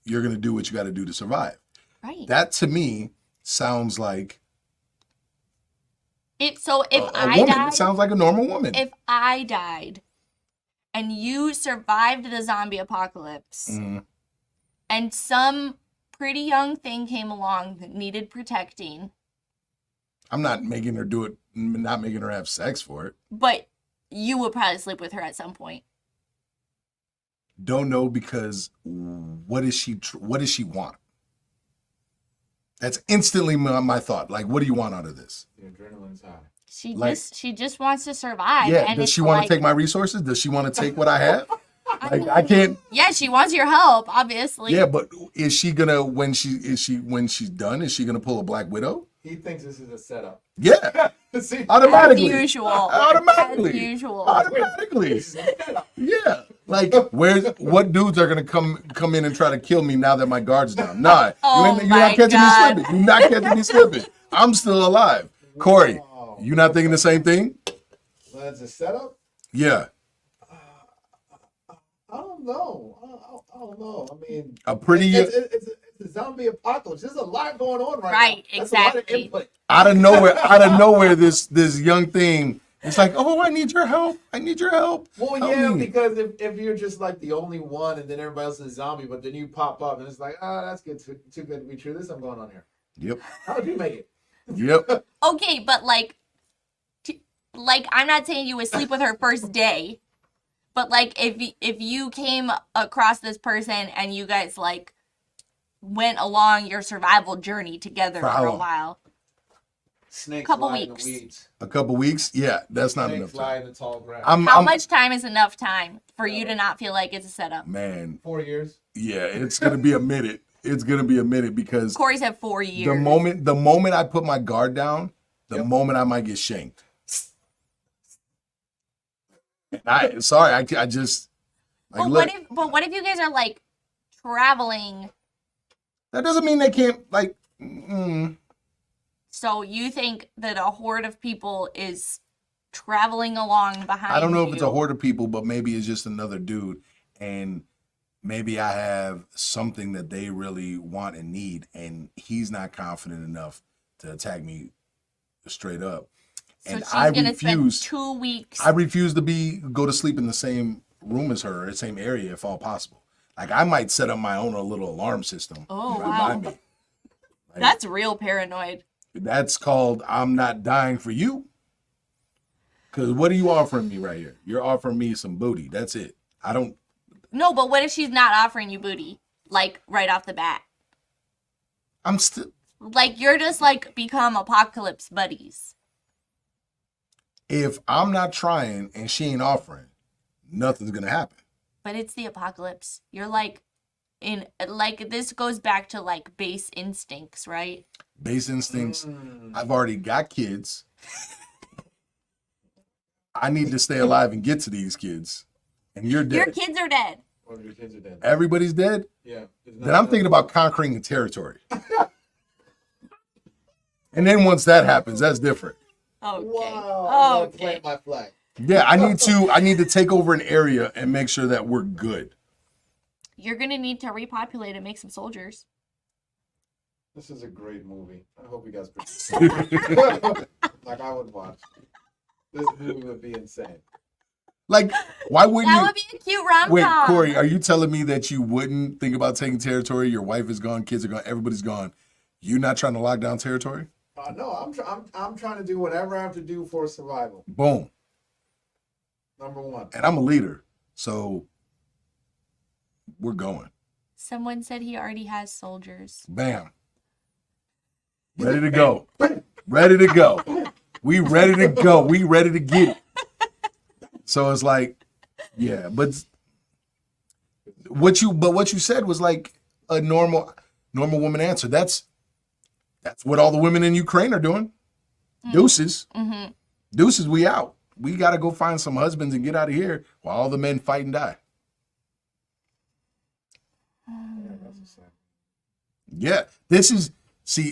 S2: you're gonna do what you got to do to survive.
S3: Right.
S2: That to me sounds like
S3: So if
S2: a
S3: I
S2: woman.
S3: died,
S2: It sounds like a normal woman.
S3: if I died and you survived the zombie apocalypse
S2: Mhm.
S3: and some pretty young thing came along that needed protecting,
S2: I'm not making her do it. Not making her have sex for it.
S3: but you would probably sleep with her at some point.
S2: Don't know because what does she want? That's instantly my thought. Like, what do you want out of this?
S1: The adrenaline's high.
S3: She just wants to survive.
S2: Yeah.
S3: and
S2: Does
S3: it's
S2: she want
S3: like-
S2: to take my resources? Does she want to take what I have?
S3: I
S2: Like, I
S3: mean,
S2: can't.
S3: Yeah, she wants your help, obviously.
S2: Yeah, but is she gonna when she's done? Is she gonna pull a Black Widow?
S1: He thinks this is a setup.
S2: Yeah,
S1: See?
S2: automatically.
S3: As usual.
S2: Automatically.
S3: As usual.
S2: Automatically. Yeah. Like, what dudes are gonna come in and try to kill me now that my guard's down? Nah,
S3: Oh
S2: you're
S3: my
S2: not catching
S3: God.
S2: me slipping. You're not catching me slipping. I'm still alive. Corey, you not thinking the same thing?
S1: As a setup,
S2: Yeah,
S1: I don't know. I don't know. I mean,
S2: a pretty
S1: it's a zombie apocalypse. There's a lot going on right now.
S3: Right,
S1: That's a lot of
S3: exactly.
S1: input.
S2: out of nowhere, this young thing. It's like, oh, I need your help. I need your help.
S1: Well,
S2: Help
S1: yeah,
S2: me.
S1: because if you're just like the only one, and then everybody else is a zombie, but then you pop up, and it's like, that's good, too good to be true. There's something going on here.
S2: Yep.
S1: How would you make it?
S2: Yep.
S3: Okay, but like I'm not saying you would sleep with her first day, but like if you came across this person and you guys like went along your survival journey together
S2: For
S3: for,
S2: how
S3: a
S2: long?
S3: while.
S1: Snakes
S3: Couple
S1: lie in
S3: weeks.
S1: the weeds.
S2: A couple weeks. Yeah, that's not enough
S1: Snakes lie
S2: time.
S1: in the tall grass.
S3: How much time is enough time for you to not feel like it's a setup?
S2: Man,
S1: 4 years.
S2: yeah, it's gonna be a minute. It's gonna be a minute because
S3: Corey said 4 years.
S2: the moment I put my guard down, the
S1: Yep.
S2: moment I might get shanked. I just like
S3: But
S2: look.
S3: what if you guys are like traveling?
S2: That doesn't mean they can't like.
S3: So you think that a horde of people is traveling along behind
S2: I don't know
S3: you?
S2: if it's a horde of people, but maybe it's just another dude, and maybe I have something that they really want and need, and he's not confident enough to attack me straight up.
S3: So
S2: And
S3: she's
S2: I
S3: gonna spend
S2: refuse.
S3: 2 weeks.
S2: I refuse to go to sleep in the same room as her, or the same area, if all possible. Like I might set up my own little alarm system.
S3: Oh,
S2: to
S3: wow.
S2: remind me. Like,
S3: That's real paranoid.
S2: that's called I'm not dying for you. Because what are you offering me right here? You're offering me some booty. That's it. I don't.
S3: No, but what if she's not offering you booty? Like right off the bat.
S2: I'm still.
S3: Like you're just like become apocalypse buddies.
S2: If I'm not trying and she ain't offering, nothing's gonna happen.
S3: But it's the apocalypse. You're like this goes back to like base instincts, right?
S2: Base instincts. I've already got kids. I need to stay alive and get to these kids. And you're dead.
S3: Your kids are dead.
S1: Or your kids are dead.
S2: Everybody's dead.
S1: Yeah.
S2: Then I'm thinking about conquering the territory. And then once that happens, that's different.
S3: Okay.
S1: Wow. I'm gonna
S3: Okay.
S1: plant my flag.
S2: Yeah, I need to take over an area and make sure that we're good.
S3: You're gonna need to repopulate and make some soldiers.
S1: This is a great movie. I hope you guys produce like I would watch. This movie would be insane.
S2: Like, why wouldn't
S3: That
S2: you?
S3: would be a cute rom-com.
S2: Wait, Corey, are you telling me that you wouldn't think about taking territory? Your wife is gone, kids are gone, everybody's gone. You not trying to lock down territory?
S1: No, I'm trying to do whatever I have to do for survival.
S2: Boom.
S1: Number one.
S2: And I'm a leader, so we're going.
S3: Someone said he already has soldiers.
S2: Bam. Ready to go. Ready to go. We ready to go. We ready to get it. So it's like, yeah, but what you said was like a normal woman answer. That's what all the women in Ukraine are doing. Deuces.
S3: Mm-hmm.
S2: Deuces, we out. We got to go find some husbands and get out of here while all the men fight and die. Yeah,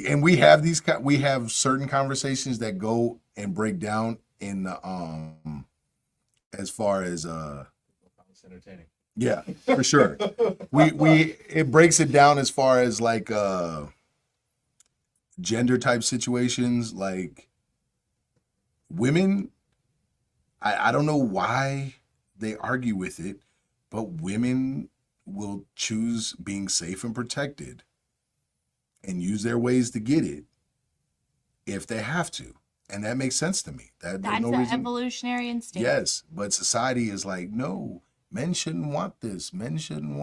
S2: and we have certain conversations that go and break down in the as far as
S1: It's entertaining.
S2: yeah, for sure. It breaks it down as far as like gender type situations, like women. I don't know why they argue with it, but women will choose being safe and protected and use their ways to get it if they have to. And that makes sense to me. There's
S3: That's
S2: no
S3: an
S2: reason.
S3: evolutionary instinct.
S2: Yes, but society is like, no, men shouldn't want this. Men shouldn't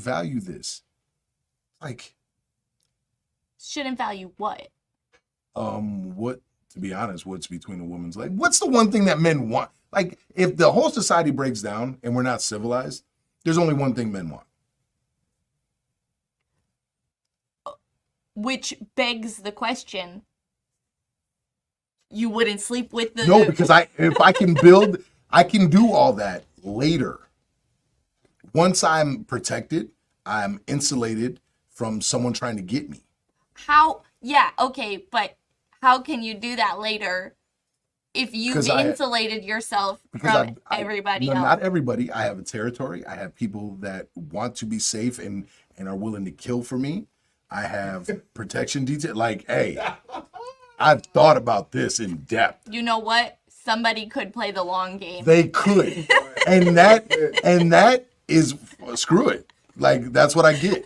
S2: value this. Like,
S3: Shouldn't value what?
S2: what, to be honest, what's between a woman's like, what's the one thing that men want? Like, if the whole society breaks down and we're not civilized, there's only one thing men want.
S3: Which begs the question. You wouldn't sleep with the...
S2: No, because if I can do all that later. Once I'm protected, I'm insulated from someone trying to get me.
S3: How? Yeah, okay, but how can you do that later if you've
S2: 'Cause
S3: insulated yourself from everybody
S2: no,
S3: else.
S2: not everybody. I have a territory. I have people that want to be safe and are willing to kill for me. I have protection detail. Like, hey, I've thought about this in depth.
S3: You know what? Somebody could play the long game.
S2: They could, and that is screw it. Like, that's what I get.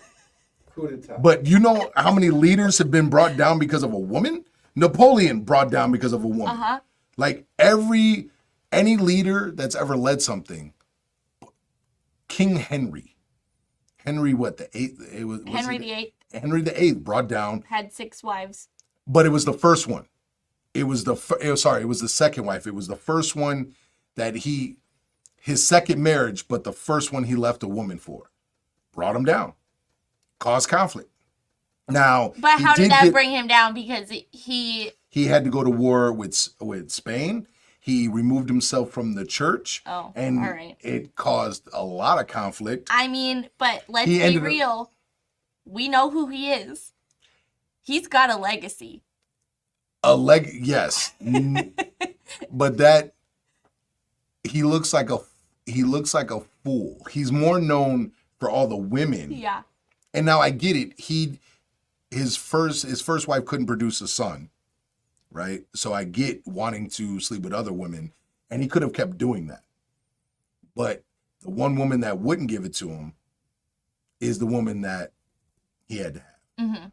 S2: But you know how many leaders have been brought down because of a woman? Napoleon brought down because of a woman.
S3: Uh-huh.
S2: Like any leader that's ever led something, King Henry what, the eighth?
S3: Henry VIII
S2: Henry VIII brought down,
S3: had 6 wives.
S2: but it was the first one. It was the second wife. It was the first one that his second marriage, but the first one he left a woman for. Brought him down, caused conflict. Now,
S3: But how did that bring him down? Because he
S2: had to go to war with Spain. He removed himself from the church.
S3: Oh,
S2: and
S3: all right.
S2: It caused a lot of conflict.
S3: I mean, but let's be real. We know who he is. He's got a legacy.
S2: Yes. But that he looks like a fool. He's more known for all the women.
S3: Yeah.
S2: And now I get it. His first wife couldn't produce a son, right? So I get wanting to sleep with other women, and he could have kept doing that. But the one woman that wouldn't give it to him is the woman that he had to have.
S3: Mm-hmm.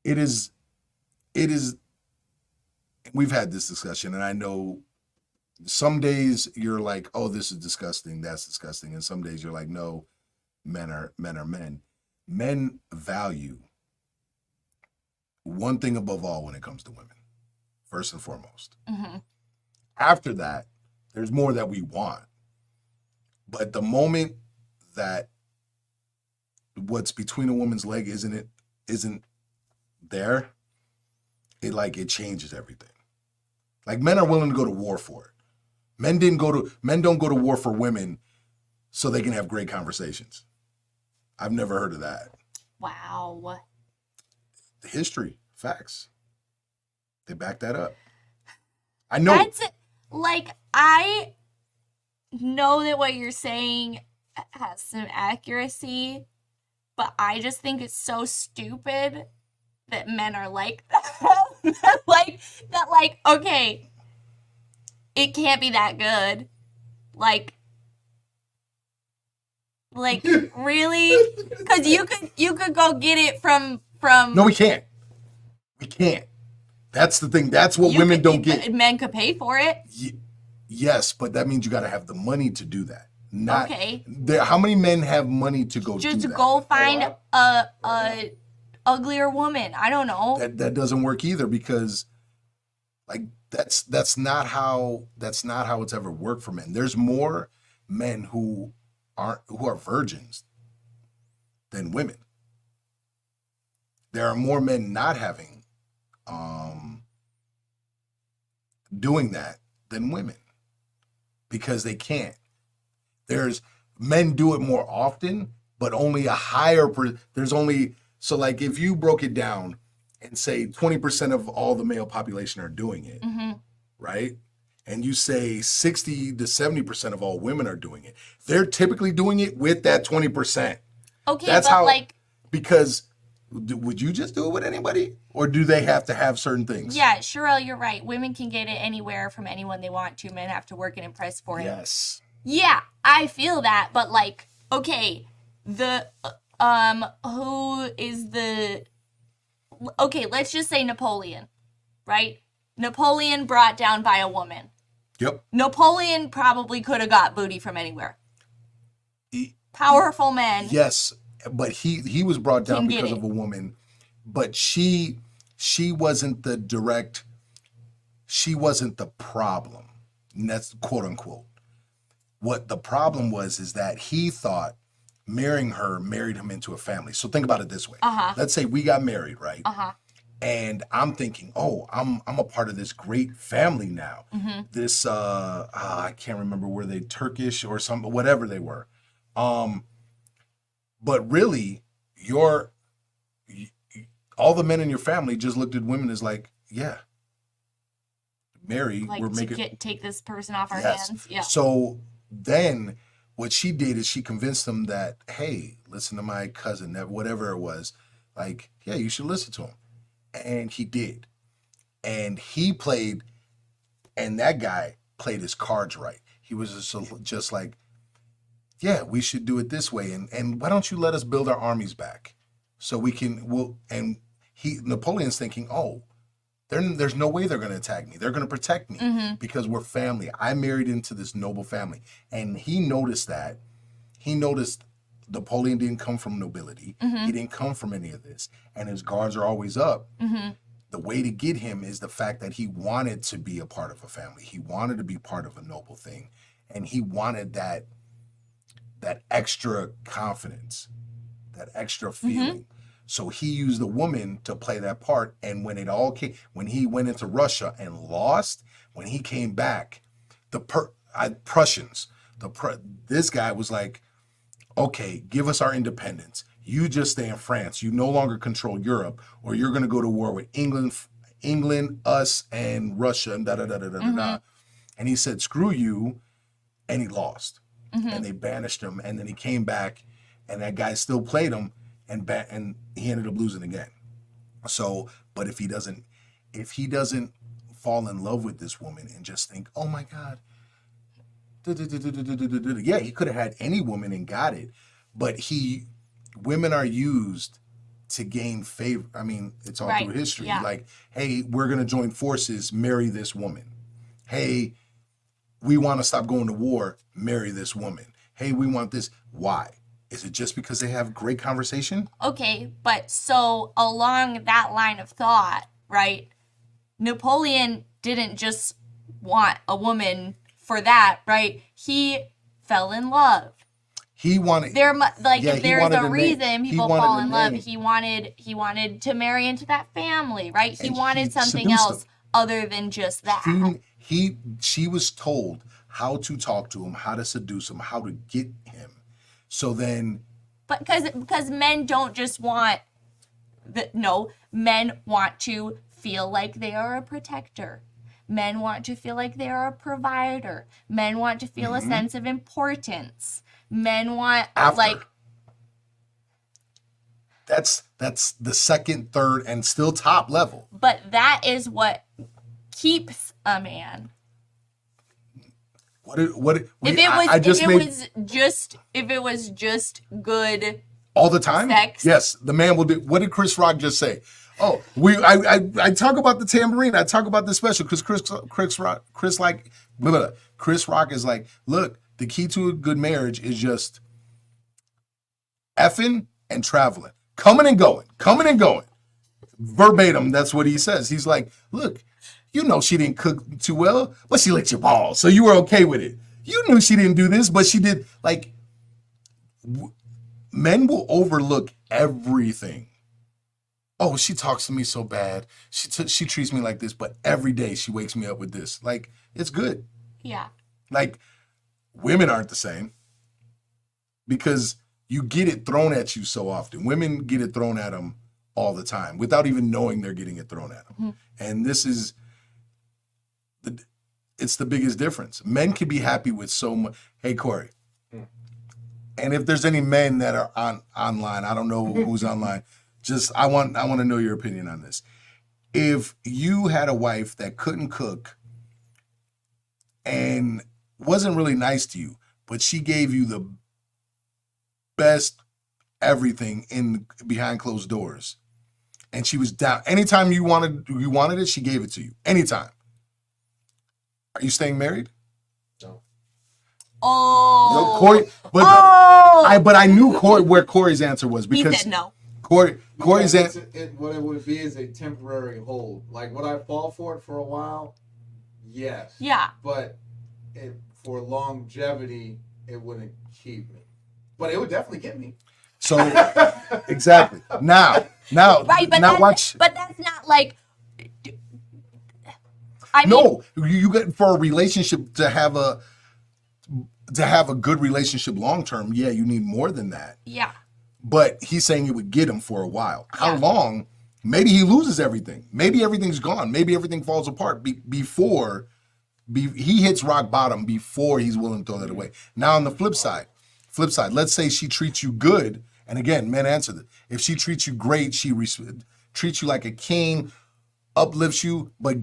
S2: It is. We've had this discussion, and I know some days you're like, "Oh, this is disgusting. That's disgusting," and some days you're like, "No, men are men." Men value one thing above all when it comes to women, first and foremost.
S3: Mm-hmm.
S2: After that, there's more that we want. But the moment that what's between a woman's leg isn't there, it changes everything. Like, men are willing to go to war for it. Men don't go to war for women so they can have great conversations. I've never heard of that.
S3: Wow.
S2: History, facts. They back that up. I know.
S3: I know that what you're saying has some accuracy, but I just think it's so stupid that men are like that. Okay, it can't be that good. Like really? Because you could go get it from.
S2: No, we can't. We can't. That's the thing. That's what women don't get.
S3: Men could pay for it.
S2: Yes, but that means you got to have the money to do that.
S3: Okay.
S2: How many men have money to go
S3: just
S2: do that?
S3: to go find a uglier woman? I don't know.
S2: That doesn't work either, because that's not how it's ever worked for men. There's more men who are virgins than women. There are more men not having doing that than women, because they can't. There's men do it more often, but only a higher so like if you broke it down and say 20% of all the male population are doing it,
S3: mm-hmm.
S2: right? And you say 60 to 70% of all women are doing it. They're typically doing it with that 20%.
S3: Okay,
S2: that's
S3: but
S2: how, because would you just do it with anybody? Or do they have to have certain things?
S3: Yeah, Sherelle, you're right. Women can get it anywhere from anyone they want to. Men have to work and impress for it.
S2: Yes.
S3: Yeah, I feel that, but okay, okay, let's just say Napoleon, right? Napoleon brought down by a woman.
S2: Yep.
S3: Napoleon probably could have got booty from anywhere. Powerful men.
S2: Yes, but he was brought down because of a woman, but she wasn't the problem. And that's quote unquote. What the problem was is that he thought marrying her married him into a family. So think about it this way.
S3: Uh-huh.
S2: Let's say we got married, right?
S3: Uh-huh.
S2: And I'm thinking, oh, I'm a part of this great family now.
S3: Mm-hmm.
S2: This I can't remember, were they Turkish or something, whatever they were. But really, all the men in your family just looked at women as like, yeah, Mary,
S3: Like
S2: we're
S3: to
S2: making
S3: take this person off our
S2: yes.
S3: hands. Yeah.
S2: So then what she did is she convinced him that, hey, listen to my cousin, that whatever it was, like, yeah, you should listen to him. And he did. And he played, and that guy played his cards right. He was just like, yeah, we should do it this way. And why don't you let us build our armies back so we can, and Napoleon's thinking, oh, there's no way they're going to attack me. They're going to protect me because we're family. I married into this noble family. And he noticed that. He noticed Napoleon didn't come from nobility. He didn't come from any of this. And his guards are always up. The way to get him is the fact that he wanted to be a part of a family. He wanted to be part of a noble thing. And he wanted that extra confidence, that extra feeling. So he used a woman to play that part. And when it all came, when he went into Russia and lost, when he came back, Prussians, this guy was like, okay, give us our independence. You just stay in France. You no longer control Europe, or you're going to go to war with England, us, and Russia, and da-da-da-da-da-da. And he said, screw you, and he lost. And they banished him, and then he came back, and that guy still played him, and he ended up losing again. So, but if he doesn't fall in love with this woman and just think, oh my God, yeah, he could have had any woman and got it, but women are used to gain favor. I mean, it's all through history.
S3: Yeah.
S2: Like, hey, we're gonna join forces, marry this woman. Hey, we want to stop going to war, marry this woman. Hey, we want this. Why? Is it just because they have great conversation?
S3: Okay, but so along that line of thought, right? Napoleon didn't just want a woman for that, right? He fell in love.
S2: He wanted
S3: there's a
S2: a
S3: reason
S2: name.
S3: people fall in love. He wanted to marry into that family, right? He wanted something else other than just that.
S2: She was told how to talk to him, how to seduce him, how to get him. So then,
S3: but because men don't just want men want to feel like they are a protector. Men want to feel like they are a provider. Men want to feel a sense of importance. Men want
S2: that's the second, third, and still top level.
S3: But that is what keeps a man.
S2: If
S3: it was just good
S2: all the time,
S3: sex.
S2: Yes, the man will do. What did Chris Rock just say? Oh, I talk about the tambourine. I talk about the special because Chris Rock is like, look, the key to a good marriage is just effing and traveling, coming and going. Verbatim, that's what he says. He's like, look, you know she didn't cook too well, but she licked your balls, so you were okay with it. You knew she didn't do this, but she did. Like, men will overlook everything. Oh, she talks to me so bad. She treats me like this, but every day she wakes me up with this. Like, it's good.
S3: Yeah.
S2: Like, women aren't the same because you get it thrown at you so often. Women get it thrown at them all the time without even knowing they're getting it thrown at them. And this is it's the biggest difference. Men can be happy with so much. Hey, Corey. And if there's any men that are online, I don't know who's online. Just I want to know your opinion on this. If you had a wife that couldn't cook and wasn't really nice to you, but she gave you the best everything in behind closed doors, and she was down anytime you wanted it, she gave it to you anytime. Are you staying married?
S1: No.
S3: Oh.
S2: No, Corey. But I knew where Corey's answer was because
S3: he said no.
S2: Corey's answer.
S1: What it would be is a temporary hold. Like, would I fall for it for a while? Yes.
S3: Yeah.
S1: But for longevity, it wouldn't keep me. But it would definitely get me.
S2: So exactly. Now,
S3: right, but
S2: now
S3: that's,
S2: watch.
S3: But that's not like.
S2: You get for a relationship to have a good relationship long term. Yeah, you need more than that.
S3: Yeah.
S2: But he's saying it would get him for a while. How long Maybe he loses everything. Maybe everything's gone. Maybe everything falls apart before he hits rock bottom before he's willing to throw that away. Now on the flip side, let's say she treats you good, and again, men answer that. If she treats you great, she treats you like a king, uplifts you, but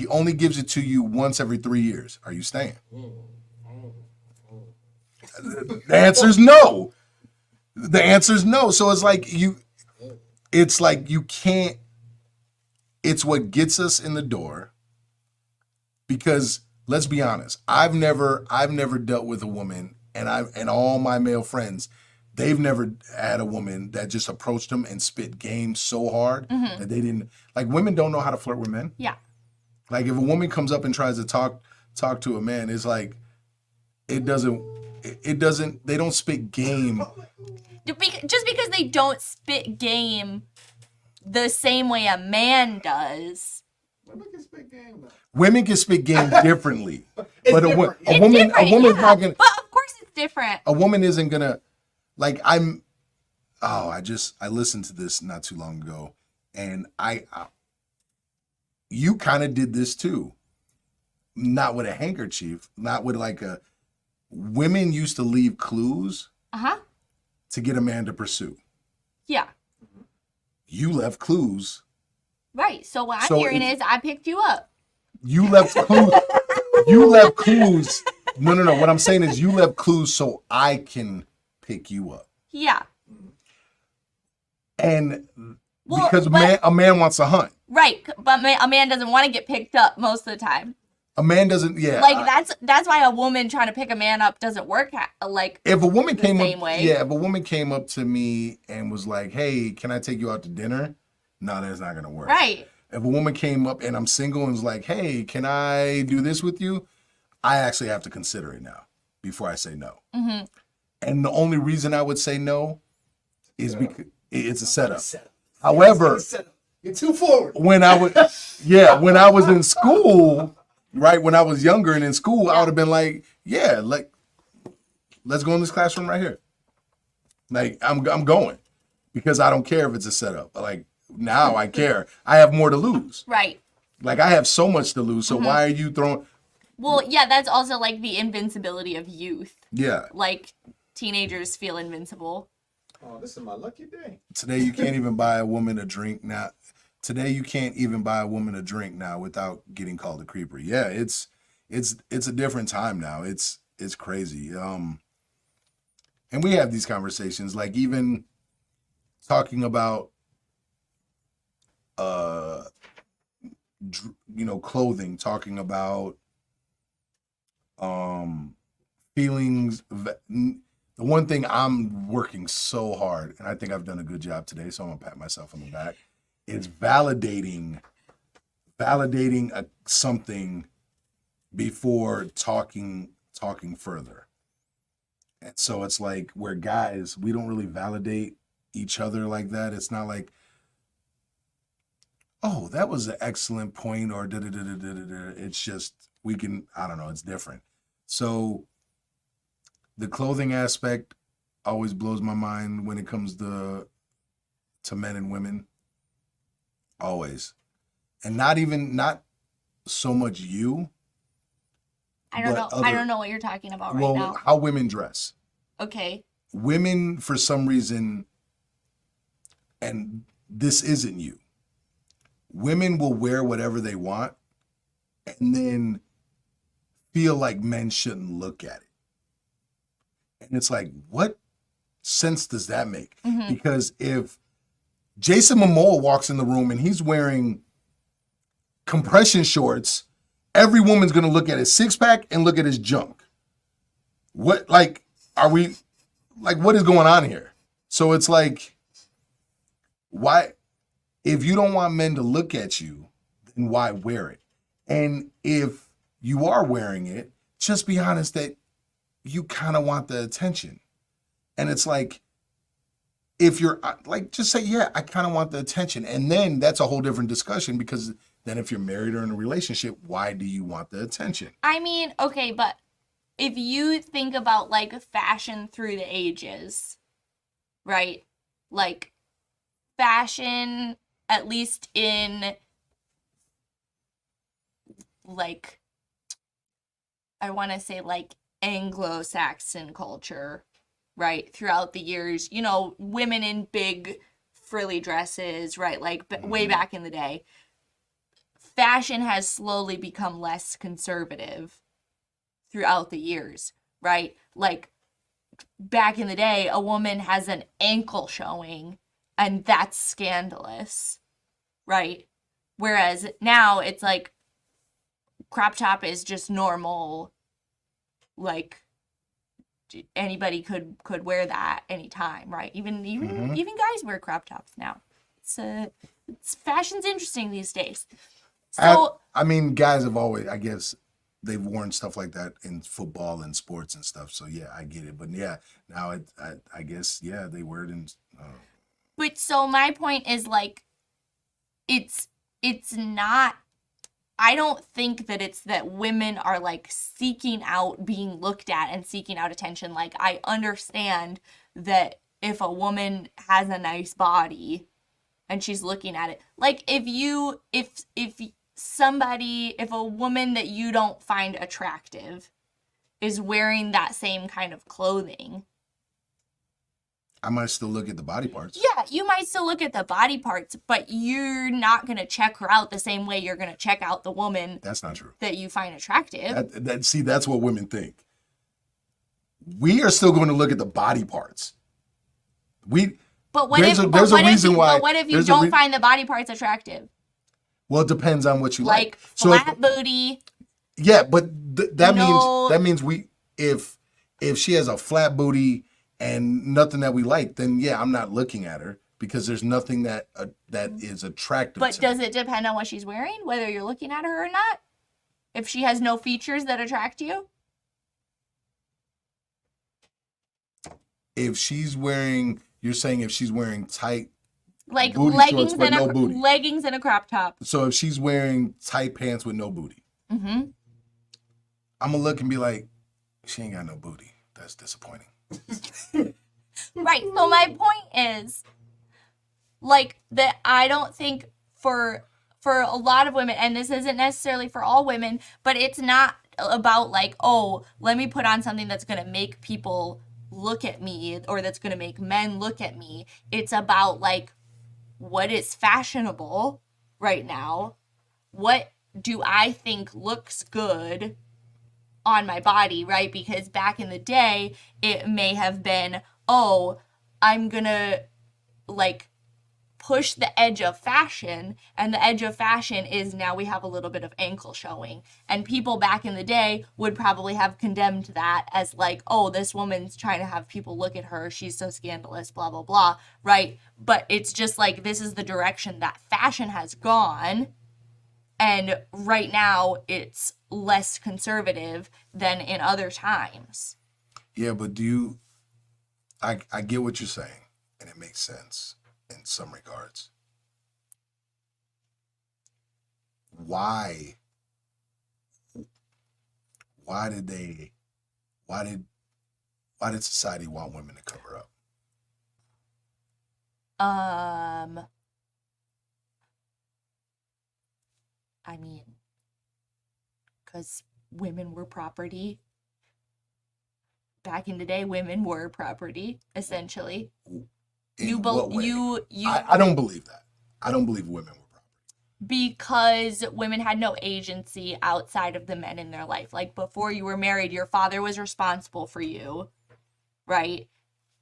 S2: only gives it to you once every 3 years. Are you staying? The answer is no. The answer is no. So it's like you can't. It's what gets us in the door. Because let's be honest, I've never dealt with a woman, and all my male friends, they've never had a woman that just approached them and spit game so hard that they didn't like. Women don't know how to flirt with men.
S3: Yeah.
S2: Like if a woman comes up and tries to talk to a man, it's like it doesn't. They don't spit game.
S3: Just because they don't spit game the same way a man does.
S1: Women can spit game, though.
S2: Women can spit game differently, but a woman's
S3: yeah,
S2: not gonna.
S3: But of course, it's different.
S2: A woman isn't gonna like. I listened to this not too long ago, and you kind of did this too. Not with a handkerchief, not with like a. Women used to leave clues to get a man to pursue.
S3: Yeah.
S2: You left clues.
S3: Right. So what I'm hearing is I picked you up.
S2: You left clues. You left clues. No. What I'm saying is you left clues so I can pick you up.
S3: Yeah.
S2: And because a man wants to hunt.
S3: Right. But a man doesn't want to get picked up most of the time.
S2: A man doesn't, yeah.
S3: Like that's why a woman trying to pick a man up doesn't work like
S2: if a woman
S3: the
S2: came
S3: same
S2: up,
S3: way.
S2: Yeah, if a woman came up to me and was like, "Hey, can I take you out to dinner?" No, that's not gonna work.
S3: Right.
S2: If a woman came up and I'm single and was like, "Hey, can I do this with you?" I actually have to consider it now before I say no. Mm-hmm. And the only reason I would say no is because it's a setup. However,
S4: you're too forward.
S2: When I was in school. Right, when I was younger and in school, I would have been like, "Yeah, like, let's go in this classroom right here." Like, I'm going because I don't care if it's a setup. Like now, I care. I have more to lose.
S3: Right.
S2: Like I have so much to lose. So why are you throwing?
S3: Well, yeah, that's also like the invincibility of youth.
S2: Yeah.
S3: Like teenagers feel invincible.
S1: Oh, this is my lucky day.
S2: Today you can't even buy a woman a drink now. Today you can't even buy a woman a drink now without getting called a creeper. Yeah, it's a different time now. It's crazy. And we have these conversations, like even talking about clothing, talking about feelings. The one thing I'm working so hard, and I think I've done a good job today, so I'm gonna pat myself on the back. It's validating something before talking further. And so it's like we're guys, we don't really validate each other like that. It's not like, oh, that was an excellent point, or da da da da da da. It's just we can, I don't know, it's different. So the clothing aspect always blows my mind when it comes to men and women. Always. And not so much you.
S3: I don't know what you're talking about right now.
S2: How women dress.
S3: Okay.
S2: Women, for some reason, and this isn't you, women will wear whatever they want and then feel like men shouldn't look at it. And it's like, what sense does that make? Mm-hmm. Because if Jason Momoa walks in the room and he's wearing compression shorts, every woman's going to look at his six-pack and look at his junk. What, like, are we, like, what is going on here? So it's like, why, if you don't want men to look at you, then why wear it? And if you are wearing it, just be honest that you kind of want the attention. And it's like, if you're like, just say, yeah, I kind of want the attention. And then that's a whole different discussion, because then if you're married or in a relationship, why do you want the attention?
S3: I mean, okay, but if you think about like fashion through the ages, right? Like fashion at least in, like, I want to say, like, Anglo-Saxon culture, right? Throughout the years, you know, women in big frilly dresses, right? Like, way back in the day. Fashion has slowly become less conservative throughout the years, right? Like, back in the day, a woman has an ankle showing, and that's scandalous, right? Whereas now it's like crop top is just normal, like anybody could wear that anytime, right? Even guys wear crop tops now. It's fashion's interesting these days. So
S2: I mean, guys have always, I guess, they've worn stuff like that in football and sports and stuff. So yeah, I get it. But yeah, now I guess they wear it in.
S3: But so my point is, like, it's not. I don't think that it's that women are, like, seeking out being looked at and seeking out attention. Like, I understand that if a woman has a nice body and she's looking at it, like, if a woman that you don't find attractive is wearing that same kind of clothing,
S2: I might still look at the body parts.
S3: yeah, you might still look at the body parts, but you're not going to check her out the same way you're going to check out the woman.
S2: That's not true.
S3: That you find attractive.
S2: See, that's what women think. We are still going to look at the body parts.
S3: But what if you don't find the body parts attractive?
S2: Well, it depends on what you like.
S3: Flat booty.
S2: Yeah, but that means if she has a flat booty and nothing that we like, then yeah, I'm not looking at her because there's nothing that is attractive.
S3: But does it depend on what she's wearing, whether you're looking at her or not? If she has no features that attract you?
S2: If she's wearing, you're saying if she's wearing tight,
S3: like
S2: leggings and no booty.
S3: Leggings and a crop top.
S2: So if she's wearing tight pants with no booty, I'm gonna look and be like, she ain't got no booty. That's disappointing.
S3: Right. So my point is, like, that I don't think for a lot of women, and this isn't necessarily for all women, but it's not about, like, oh, let me put on something that's going to make people look at me or that's going to make men look at me. It's about, like, what is fashionable right now? What do I think looks good on my body, right? Because back in the day, it may have been, oh, I'm gonna, like, push the edge of fashion, and the edge of fashion is now we have a little bit of ankle showing. And people back in the day would probably have condemned that as, like, oh, this woman's trying to have people look at her, she's so scandalous, blah, blah, blah, right? But it's just like, this is the direction that fashion has gone. And right now, it's less conservative than in other times.
S2: Yeah, but I get what you're saying, and it makes sense in some regards. Why did society want women to cover up?
S3: I mean, because women were property. Back in the day, women were property, essentially.
S2: What way? I don't believe that. I don't believe women were property.
S3: Because women had no agency outside of the men in their life. Like, before you were married, your father was responsible for you, right?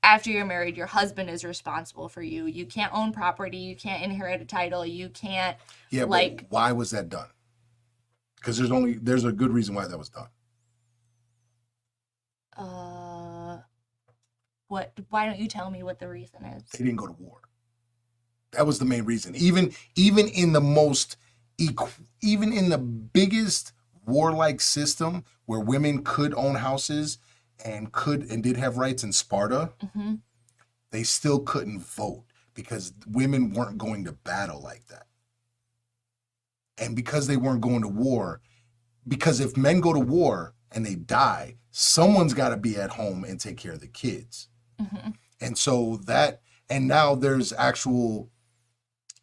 S3: After you're married, your husband is responsible for you. You can't own property. You can't inherit a title. You can't.
S2: Yeah, like, but why was that done? Because there's a good reason why that was done.
S3: Why don't you tell me what the reason is?
S2: They didn't go to war. That was the main reason. Even in the biggest warlike system where women could own houses and did have rights in Sparta, they still couldn't vote because women weren't going to battle like that. And because they weren't going to war, because if men go to war and they die, someone's got to be at home and take care of the kids. And so and now there's actual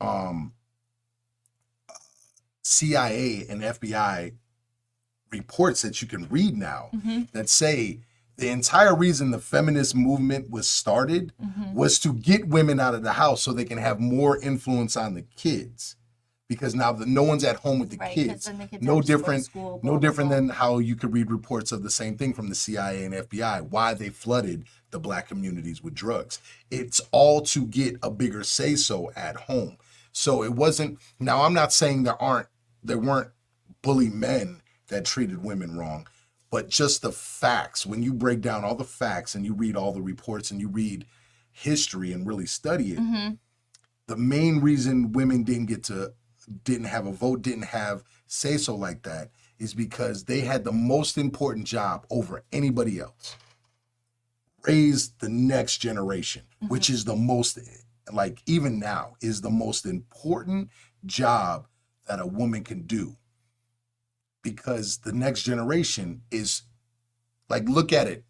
S2: um, CIA and FBI reports that you can read now that say the entire reason the feminist movement was started was to get women out of the house so they can have more influence on the kids. Because now no one's at home with the
S3: Right, 'cause
S2: kids.
S3: then the kids
S2: No
S3: have to go to
S2: different,
S3: school,
S2: no
S3: blah, blah,
S2: different
S3: blah.
S2: than how you could read reports of the same thing from the CIA and FBI, why they flooded the black communities with drugs. It's all to get a bigger say-so at home. So it wasn't, now I'm not saying there weren't bully men that treated women wrong, but just the facts. When you break down all the facts and you read all the reports and you read history and really study it, the main reason women didn't have a vote, didn't have say so like that, is because they had the most important job over anybody else. Raise the next generation, which is the most, like even now, is the most important job that a woman can do. Because the next generation is, like, look at it.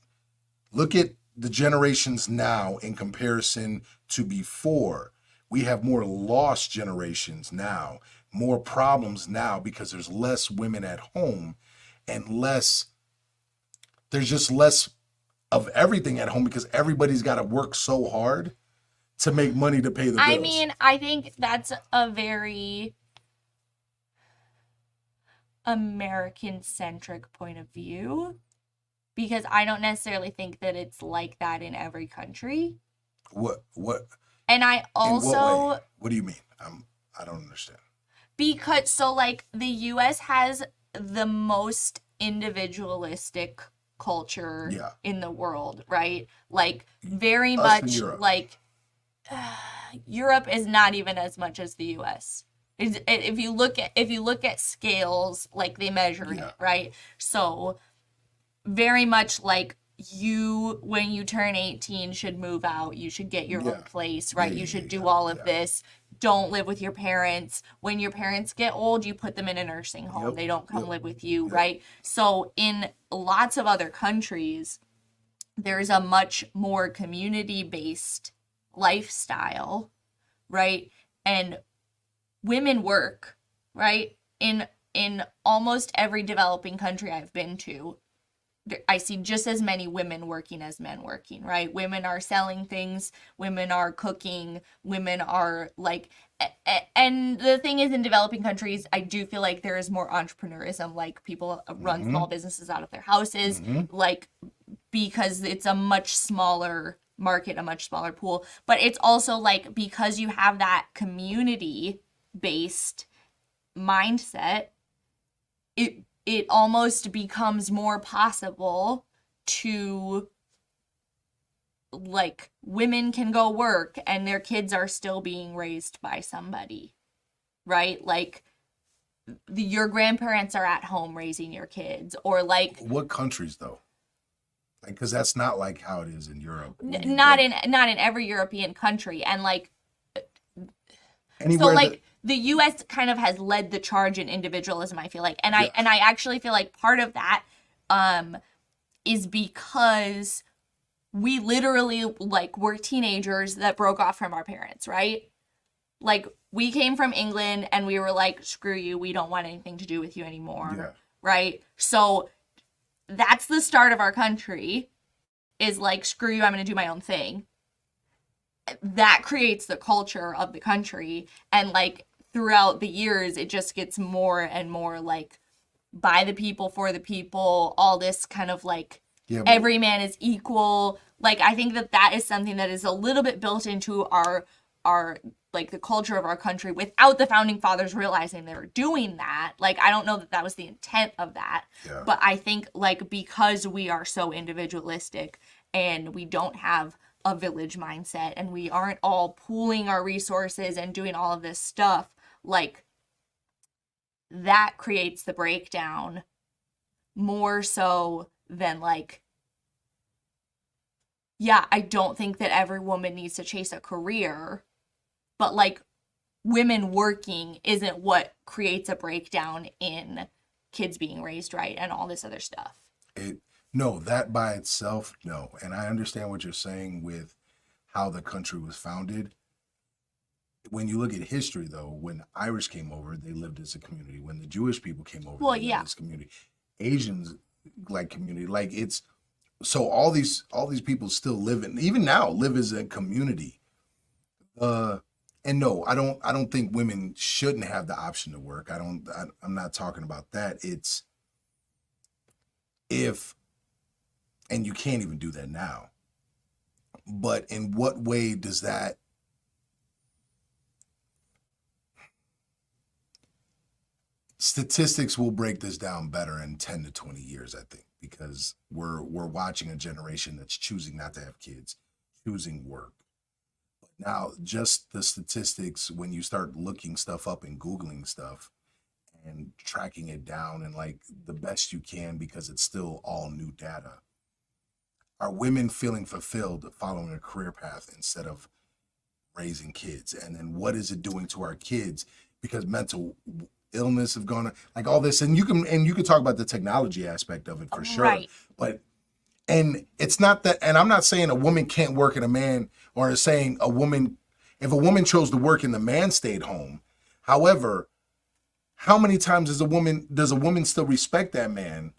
S2: Look at the generations now in comparison to before. We have more lost generations now, more problems now because there's less women at home and there's just less of everything at home because everybody's got to work so hard to make money to pay the bills.
S3: I mean, I think that's a very American-centric point of view because I don't necessarily think that it's like that in every country.
S2: What?
S3: And I
S2: In what
S3: also,
S2: way? What do you mean? I don't understand.
S3: because, so like the US has the most individualistic culture
S2: Yeah.
S3: in the world, right? Like very
S2: Us and
S3: much
S2: Europe.
S3: like Europe is not even as much as the US. If you look at scales, like they measure
S2: Yeah.
S3: it, right? So very much like you, when you turn 18, should move out. You should get your
S2: Yeah.
S3: own place, right?
S2: Yeah,
S3: You
S2: yeah,
S3: should
S2: yeah,
S3: do
S2: yeah,
S3: all of
S2: yeah.
S3: this. Don't live with your parents. When your parents get old, you put them in a nursing home.
S2: Yep,
S3: They don't come
S2: yep,
S3: live with you,
S2: yep.
S3: right? So in lots of other countries, there's a much more community-based lifestyle, right? And women work, right? In almost every developing country I've been to, I see just as many women working as men working, right? Women are selling things, women are cooking, women are like, and the thing is, in developing countries, I do feel like there is more entrepreneurism, like people run small businesses out of their houses, like, because it's a much smaller market, a much smaller pool. But it's also like, because you have that community based mindset, it almost becomes more possible to, like, women can go work and their kids are still being raised by somebody, right? Like your grandparents are at home raising your kids, or like
S2: What countries though? Like, because that's not like how it is in Europe.
S3: not in every European country. And like,
S2: anywhere
S3: so like the US kind of has led the charge in individualism, I feel like. And
S2: Yes.
S3: I actually feel like part of that is because we literally, like, were teenagers that broke off from our parents, right? Like, we came from England and we were like, screw you, we don't want anything to do with you anymore.
S2: Yeah.
S3: Right? So that's the start of our country, is like, screw you, I'm going to do my own thing. That creates the culture of the country. And like throughout the years, it just gets more and more like by the people, for the people, all this kind of like,
S2: Yeah,
S3: every man is equal. Like, I think that is something that is a little bit built into our like the culture of our country without the founding fathers realizing they were doing that. Like, I don't know that was the intent of that.
S2: Yeah.
S3: But I think, like, because we are so individualistic and we don't have a village mindset and we aren't all pooling our resources and doing all of this stuff, like, that creates the breakdown more so than, like, yeah, I don't think that every woman needs to chase a career, but like women working isn't what creates a breakdown in kids being raised right and all this other stuff.
S2: No, that by itself, no. And I understand what you're saying with how the country was founded. when you look at history, though, when the Irish came over, they lived as a community. When the Jewish people came over,
S3: Well,
S2: they lived
S3: yeah.
S2: as a community. Asians, like, community, like, it's so all these people still live in, even now, live as a community. And no, I don't think women shouldn't have the option to work. I'm not talking about that. It's if, and you can't even do that now. But in what way does that, statistics will break this down better in 10 to 20 years, I think, because we're watching a generation that's choosing not to have kids, choosing work. But now just the statistics, when you start looking stuff up and Googling stuff and tracking it down and like the best you can, because it's still all new data. Are women feeling fulfilled following a career path instead of raising kids? And then what is it doing to our kids? Because mental illness have gone, like all this, and you can talk about the technology aspect of it for sure.
S3: Right.
S2: But and it's not that, and I'm not saying a woman can't work and a man, or saying a woman, if a woman chose to work and the man stayed home. However, how many times does a woman still respect that man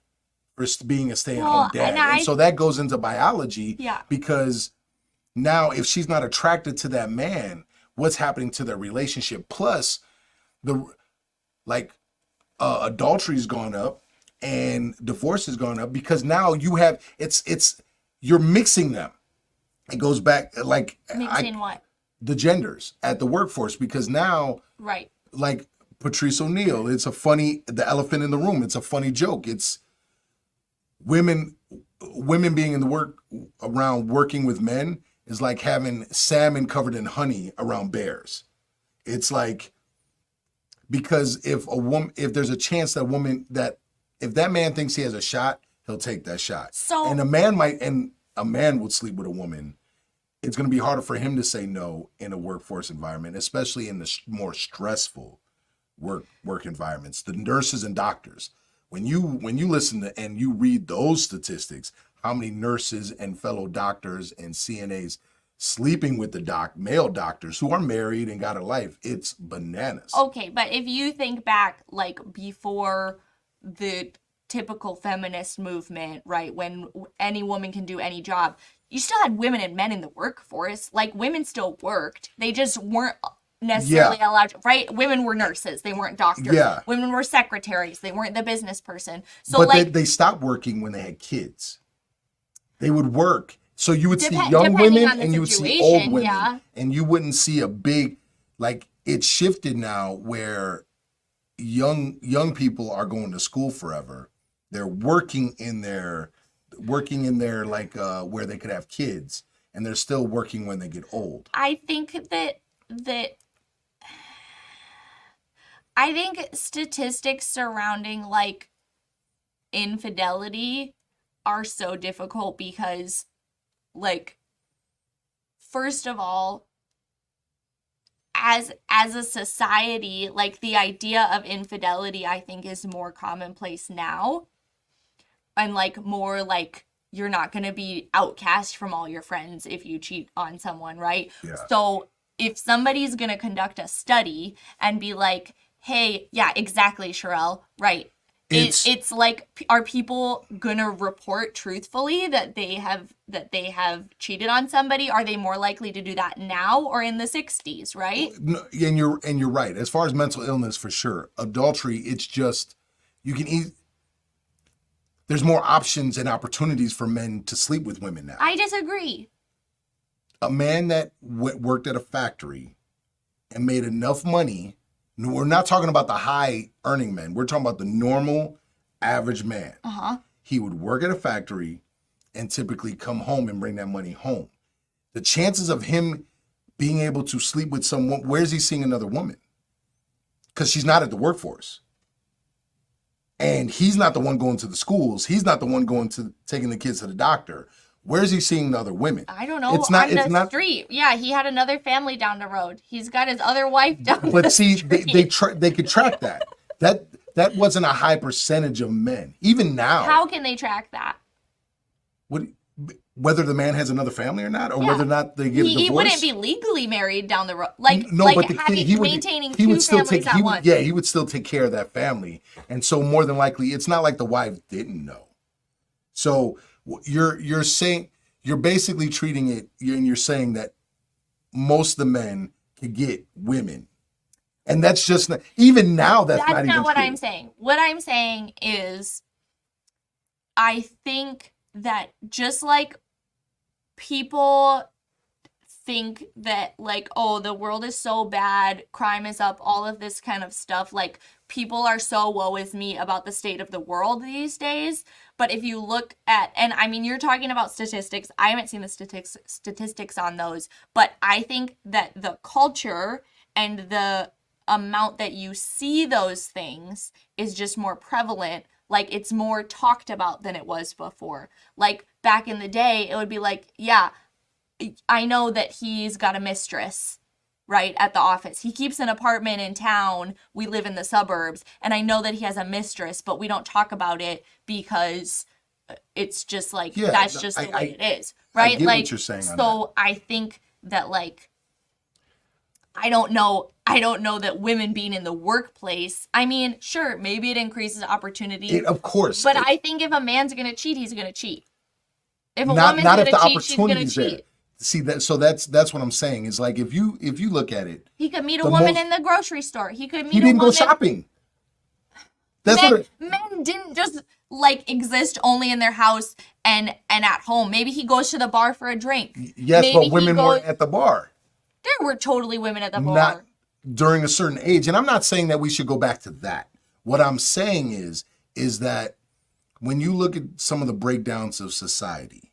S2: for being a stay-at-home dad? And so that goes into biology.
S3: Yeah.
S2: Because now if she's not attracted to that man, what's happening to their relationship? Plus adultery's gone up and divorce has gone up, because now you have, you're mixing them. It goes back, like,
S3: Mixing what?
S2: The genders at the workforce, because now,
S3: Right.
S2: like Patrice O'Neill, the elephant in the room. It's a funny joke. It's women being in the work around working with men is like having salmon covered in honey around bears. It's like, because if there's a chance that if that man thinks he has a shot, he'll take that shot.
S3: So,
S2: and a man would sleep with a woman. It's going to be harder for him to say no in a workforce environment, especially in the more stressful work environments. The nurses and doctors, when you listen to and you read those statistics, how many nurses and fellow doctors and CNAs sleeping with the male doctors who are married and got a life, it's bananas.
S3: Okay, but if you think back, like, before the typical feminist movement, right, when any woman can do any job, you still had women and men in the workforce. Like, women still worked. They just weren't necessarily allowed to, right? Women were nurses. They weren't doctors.
S2: Yeah.
S3: Women were secretaries. They weren't the business person. So,
S2: but
S3: like,
S2: they stopped working when they had kids. They would work. So you would see young
S3: depending
S2: women
S3: on the
S2: and you would see
S3: situation,
S2: old women.
S3: yeah.
S2: And you wouldn't see a big, like, it shifted now where young people are going to school forever. They're working in their like where they could have kids, and they're still working when they get old.
S3: I think I think statistics surrounding, like, infidelity are so difficult because, like, first of all, as a society, like, the idea of infidelity, I think, is more commonplace now. And, like, more like, you're not going to be outcast from all your friends if you cheat on someone, right?
S2: Yeah.
S3: So if somebody's going to conduct a study and be like, hey, yeah, exactly, Sherelle, right. It's like, are people gonna report truthfully that they have cheated on somebody? Are they more likely to do that now or in the 60s, right?
S2: No, and you're right. As far as mental illness, for sure, adultery, it's just there's more options and opportunities for men to sleep with women now.
S3: I disagree.
S2: A man that worked at a factory and made enough money. We're not talking about the high earning men. We're talking about the normal average man.
S3: Uh-huh.
S2: He would work at a factory and typically come home and bring that money home. The chances of him being able to sleep with someone, where's he seeing another woman? Because she's not at the workforce. And he's not the one going to the schools. He's not the one taking the kids to the doctor. Where's he seeing the other women?
S3: I don't know. On the street. Yeah, he had another family down the road. He's got his other wife down the street.
S2: But see, they could track that. That wasn't a high percentage of men. Even now.
S3: How can they track that?
S2: whether the man has another family or not, or
S3: Yeah.
S2: whether or not they get a divorce.
S3: He wouldn't be legally married down the road. Like,
S2: No,
S3: like
S2: but the
S3: having,
S2: thing, he would
S3: maintaining
S2: he
S3: two
S2: would still
S3: families
S2: take
S3: at once.
S2: he would still take care of that family, and so more than likely, it's not like the wife didn't know. So you're saying, you're basically treating it, and you're saying that most of the men can get women, and that's just not, even now that's not even
S3: what
S2: true.
S3: I'm saying. What I'm saying is, I think that just like people think that, like, oh, the world is so bad, crime is up, all of this kind of stuff, like, people are so woe is me about the state of the world these days. But if you look at, and I mean, you're talking about statistics, I haven't seen the statistics on those, but I think that the culture and the amount that you see those things is just more prevalent. Like, it's more talked about than it was before. Like, back in the day, it would be like, yeah, I know that he's got a mistress, right, at the office. He keeps an apartment in town. We live in the suburbs. And I know that he has a mistress, but we don't talk about it because it's just like, that's just the way it is, right?
S2: I get
S3: like,
S2: what you're saying on
S3: so I think that, like, I don't know that women being in the workplace, I mean, sure, maybe it increases opportunity.
S2: Of course.
S3: But I think if a man's going to cheat, he's going to cheat. If a
S2: not
S3: woman's
S2: not
S3: going
S2: if the
S3: to cheat, she's going to
S2: opportunity's there.
S3: cheat.
S2: See that? So that's what I'm saying. Is like, if you look at it,
S3: He could meet a woman in the grocery store. He could meet
S2: he
S3: a
S2: didn't
S3: woman.
S2: go shopping. That's
S3: Men didn't just like exist only in their house and at home. Maybe he goes to the bar for a drink.
S2: Yes,
S3: Maybe
S2: but women weren't at the bar.
S3: There were totally women at the bar.
S2: Not during a certain age. And I'm not saying that we should go back to that. What I'm saying is that when you look at some of the breakdowns of society,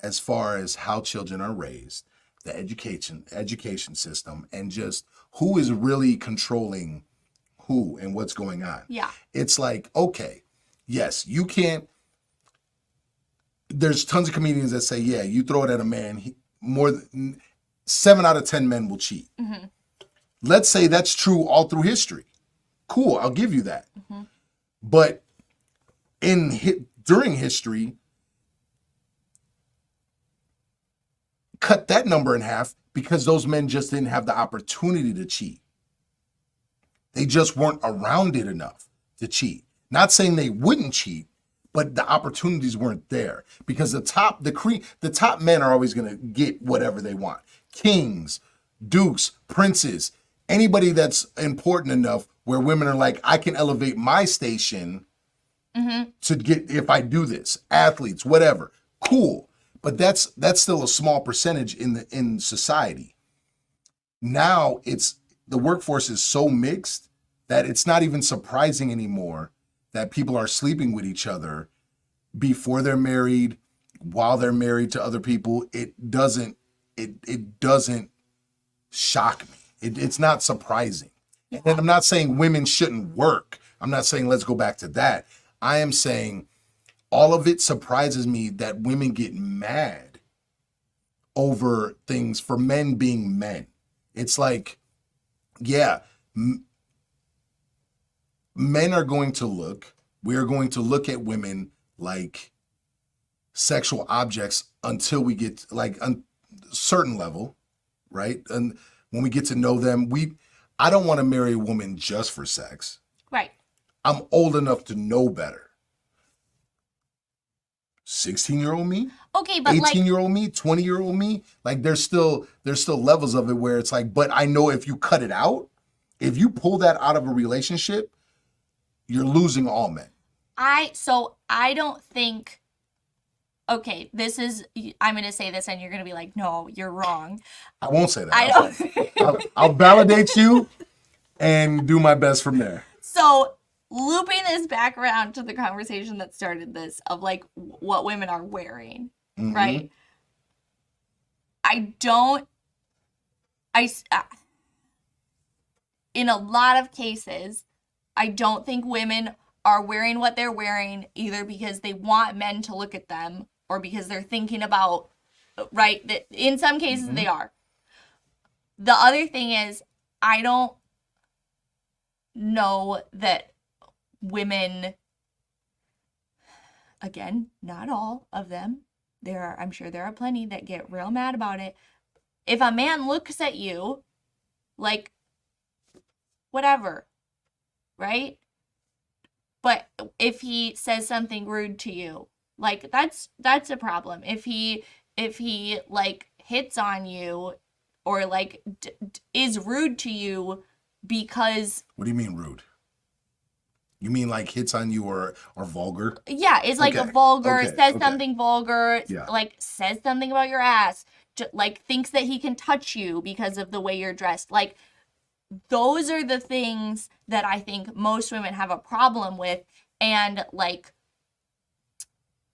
S2: as far as how children are raised, the education system, and just who is really controlling who and what's going on.
S3: Yeah.
S2: It's like, okay, yes, you can't. There's tons of comedians that say, yeah, you throw it at a man, more than 7 out of 10 men will cheat.
S3: Mm-hmm.
S2: Let's say that's true all through history. Cool, I'll give you that. Mm-hmm. But during history, cut that number in half because those men just didn't have the opportunity to cheat. They just weren't around it enough to cheat. Not saying they wouldn't cheat, but the opportunities weren't there because the top men are always going to get whatever they want. Kings, dukes, princes, anybody that's important enough where women are like, I can elevate my station to get, if I do this, athletes, whatever, cool. But that's still a small percentage in society. Now the workforce is so mixed that it's not even surprising anymore that people are sleeping with each other before they're married, while they're married to other people. It doesn't shock me. It's not surprising. And I'm not saying women shouldn't work. I'm not saying let's go back to that. I am saying all of it surprises me that women get mad over things for men being men. It's like, yeah, men are going to we are going to look at women like sexual objects until we get like a certain level, right? And when we get to know them, I don't want to marry a woman just for sex.
S3: Right. I'm
S2: old enough to know better. 16-year-old me?
S3: Okay, but
S2: 18-year-old me, 20-year-old me, like there's still levels of it where it's like, but I know if you cut it out, if you pull that out of a relationship, you're losing all men. I
S3: don't think, okay, I'm going to say this and you're going to be like, no, you're wrong.
S2: I won't say that. I'll validate you and do my best from there.
S3: So looping this back around to the conversation that started this of like what women are wearing, right? In a lot of cases, I don't think women are wearing what they're wearing either because they want men to look at them or because they're thinking about, right? That in some cases they are. The other thing is, I don't know that women, again, not all of them, I'm sure there are plenty that get real mad about it. If a man looks at you like whatever, right? But if he says something rude to you, like that's a problem. If he like hits on you or like is rude to you because
S2: What do you mean rude? You mean like hits on you or vulgar?
S3: yeah, is like a
S2: Okay,
S3: vulgar,
S2: okay,
S3: says
S2: okay.
S3: something vulgar,
S2: Yeah.
S3: like says something about your ass, like thinks that he can touch you because of the way you're dressed. Like those are the things that I think most women have a problem with, and like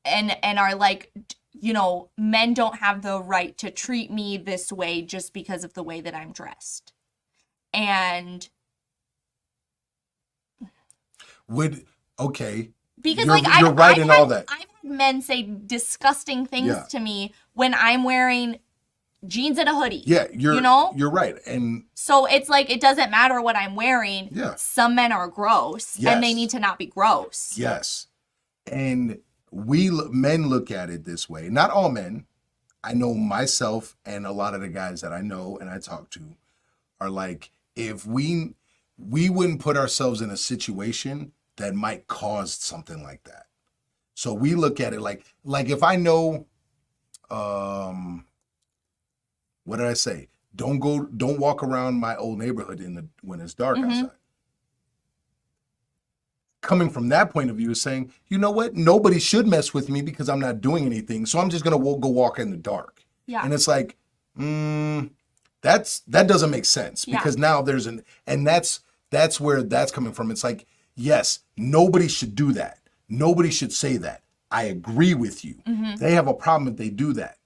S3: and are like, you know, men don't have the right to treat me this way just because of the way that I'm dressed. And
S2: Okay.
S3: because
S2: You're-
S3: like
S2: you're right
S3: I've
S2: in
S3: had,
S2: all that.
S3: I've had men say disgusting things
S2: Yeah.
S3: to me when I'm wearing jeans and a hoodie.
S2: Yeah,
S3: you know?
S2: you're right. And
S3: So it's like it doesn't matter what I'm wearing.
S2: Yeah.
S3: Some men are gross and they
S2: Yes.
S3: need to not be gross.
S2: yes. And men look at it this way. Not all men. I know myself and a lot of the guys that I know and I talk to are like, if we wouldn't put ourselves in a situation that might cause something like that. So we look at it like if I know, what did I say? Don't walk around my old neighborhood when it's dark outside. Coming from that point of view is saying, you know what? Nobody should mess with me because I'm not doing anything. So I'm just going to go walk in the dark.
S3: Yeah.
S2: And it's like, that doesn't make sense because now there's and that's where that's coming from. It's like, yes, nobody should do that. Nobody should say that. I agree with you. They have a problem if they do that.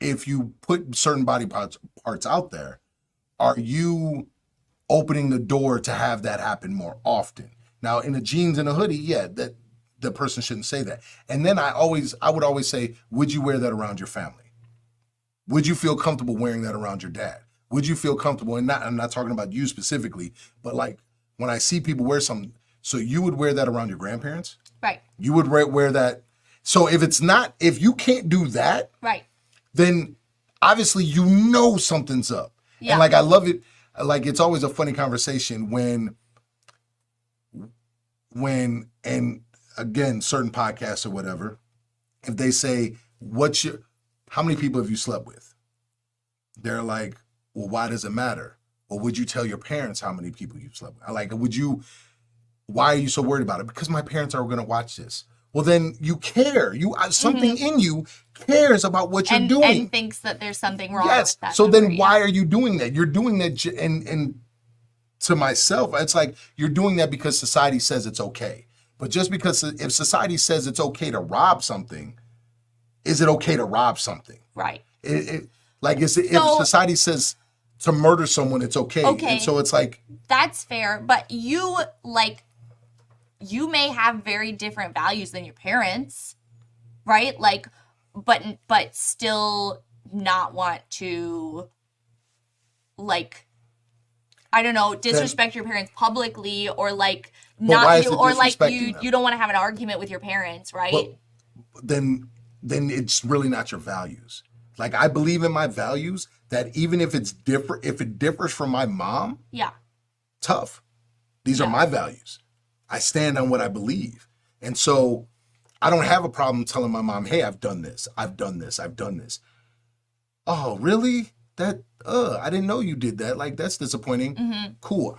S2: If you put certain body parts out there, are you opening the door to have that happen more often? Now, in the jeans and a hoodie, yeah, that the person shouldn't say that. And then I would always say, would you wear that around your family? Would you feel comfortable wearing that around your dad? Would you feel comfortable? And I'm not talking about you specifically, but like when I see people wear something, so you would wear that around your grandparents?
S3: Right.
S2: You would wear that. So if you can't do that,
S3: Right.
S2: then obviously you know something's up.
S3: Yeah.
S2: And like I love it. Like it's always a funny conversation when and again, certain podcasts or whatever, if they say, how many people have you slept with? They're like, well, why does it matter? Or would you tell your parents how many people you slept with? Like, why are you so worried about it? Because my parents are going to watch this. Well, then you care. Something in you cares about what you're doing.
S3: And thinks that there's something wrong with that.
S2: So then why are you doing that? You're doing that, and to myself, it's like you're doing that because society says it's okay. But just because if society says it's okay to rob something, is it okay to rob something?
S3: Right.
S2: If society says to murder someone, it's okay.
S3: Okay.
S2: And so it's like,
S3: that's fair, but you may have very different values than your parents, right? Like, but still not want to, like, I don't know, disrespect your parents publicly, or like
S2: why is
S3: you,
S2: it
S3: or like
S2: disrespecting them?
S3: you don't want to have an argument with your parents, right?
S2: Well, then it's really not your values. Like, I believe in my values that even if it differs from my mom,
S3: yeah.
S2: tough. These are my values. I stand on what I believe. And so I don't have a problem telling my mom, hey, I've done this. I've done this. I've done this. Oh, really? I didn't know you did that. Like, that's disappointing.
S3: Mm-hmm.
S2: Cool.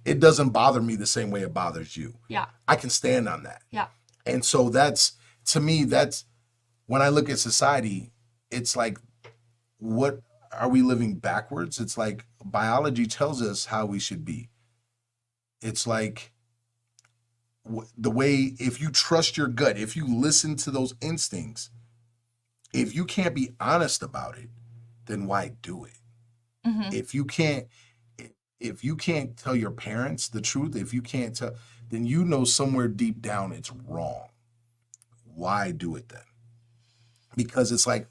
S2: It doesn't bother me the same way it bothers you.
S3: Yeah.
S2: I can stand on that.
S3: Yeah.
S2: And so to me, when I look at society, it's like, what are we living backwards? It's like biology tells us how we should be. It's like the way, if you trust your gut, if you listen to those instincts, if you can't be honest about it, then why do it?
S3: Mm-hmm.
S2: If you can't tell your parents the truth, then you know somewhere deep down it's wrong. Why do it then? Because it's like,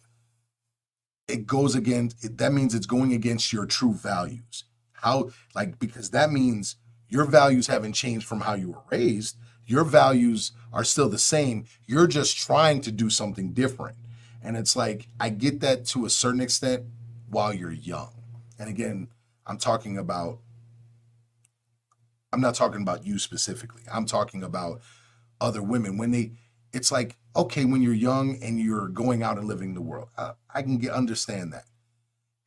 S2: that means it's going against your true values. Because that means your values haven't changed from how you were raised. Your values are still the same. You're just trying to do something different. And it's like, I get that to a certain extent while you're young. And again, I'm not talking about you specifically. I'm talking about other women. It's like, okay, when you're young and you're going out and living the world, I can understand that.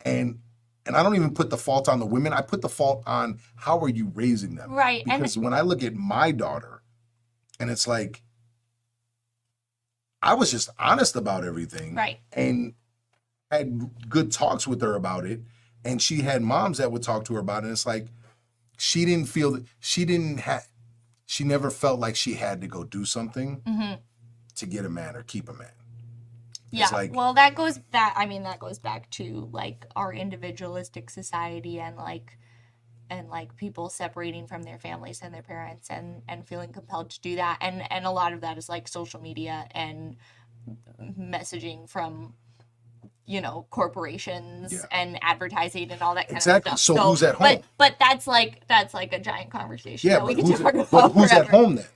S2: And I don't even put the fault on the women. I put the fault on how are you raising them?
S3: Right.
S2: Because when I look at my daughter, and it's like, I was just honest about everything.
S3: Right.
S2: And had good talks with her about it. And she had moms that would talk to her about it. And it's like, she didn't feel that she never felt like she had to go do something to get a man or keep a man.
S3: Yeah,
S2: like,
S3: well, that goes back to like our individualistic society and like people separating from their families and their parents and feeling compelled to do that, and a lot of that is like social media and messaging from, you know, corporations and advertising and all that kind of stuff.
S2: So who's at home?
S3: But that's like a giant conversation.
S2: Yeah,
S3: that we
S2: but
S3: can talk about
S2: who's
S3: forever.
S2: at home then?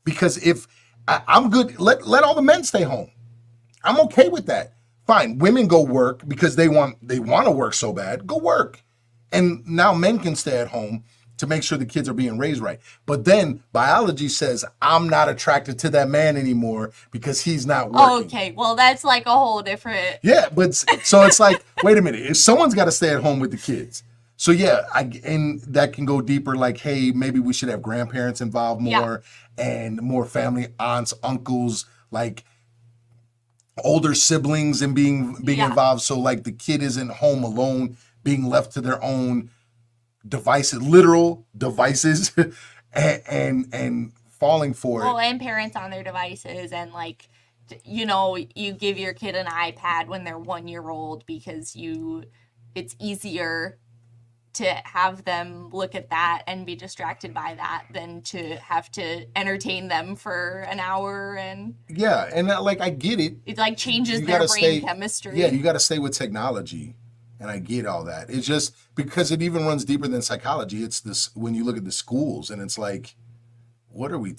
S2: Because if I'm good, let all the men stay home. I'm okay with that. Fine, women go work because they want to work so bad. Go work. And now men can stay at home to make sure the kids are being raised right. But then biology says I'm not attracted to that man anymore because he's not working.
S3: Okay, well, that's like a whole different...
S2: Yeah, but so it's like, wait a minute, if someone's got to stay at home with the kids. So yeah, and that can go deeper, like, hey, maybe we should have grandparents involved more and more family, aunts, uncles, like older siblings and being involved. So like the kid isn't home alone, being left to their own devices, literal devices, and falling for it.
S3: Well, and parents on their devices, and like, you know, you give your kid an iPad when they're 1 year old because it's easier to have them look at that and be distracted by that than to have to entertain them for an hour. And
S2: yeah, and like I get it.
S3: It like changes their brain chemistry.
S2: Yeah, you got to stay with technology. And I get all that. It's just because it even runs deeper than psychology. It's this, when you look at the schools and it's like, what are we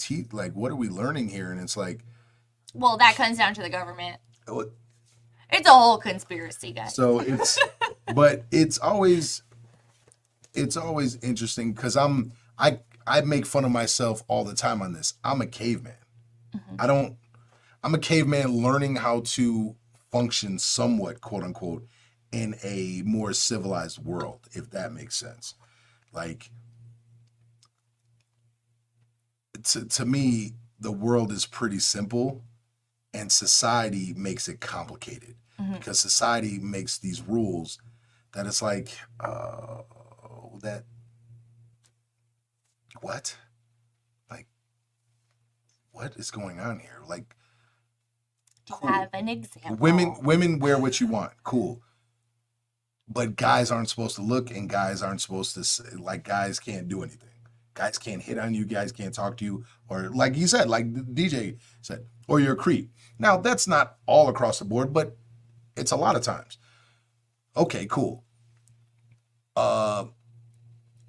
S2: what are we learning here? And it's like,
S3: well, that comes down to the government.
S2: What?
S3: It's a whole conspiracy, guys.
S2: So it's, but it's always interesting because I make fun of myself all the time on this. I'm a caveman. I'm a caveman learning how to function somewhat, quote unquote, in a more civilized world, if that makes sense. Like, to me, the world is pretty simple and society makes it complicated because society makes these rules that it's like, what? Like, what is going on here? Like,
S3: Do you have an example?
S2: Women wear what you want. Cool. But guys aren't supposed to look, and guys aren't supposed to, like, guys can't do anything. Guys can't hit on you. Guys can't talk to you. Or like you said, like DJ said, or you're a creep. Now, that's not all across the board, but it's a lot of times. Okay, cool.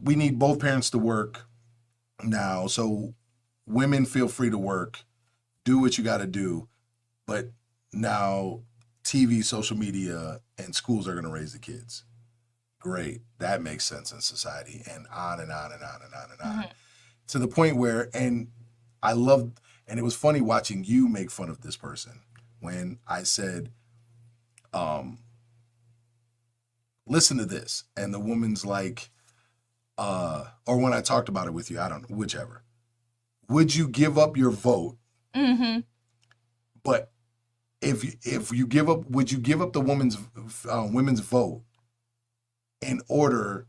S2: We need both parents to work now. So women feel free to work. Do what you got to do. But now TV, social media, and schools are going to raise the kids. Great. That makes sense in society, and on and on and on and on and on. To the point where, and I loved, and it was funny watching you make fun of this person when I said, listen to this. And the woman's like, or when I talked about it with you, I don't know, whichever. Would you give up your vote? But if you give up, would you give up the women's vote in order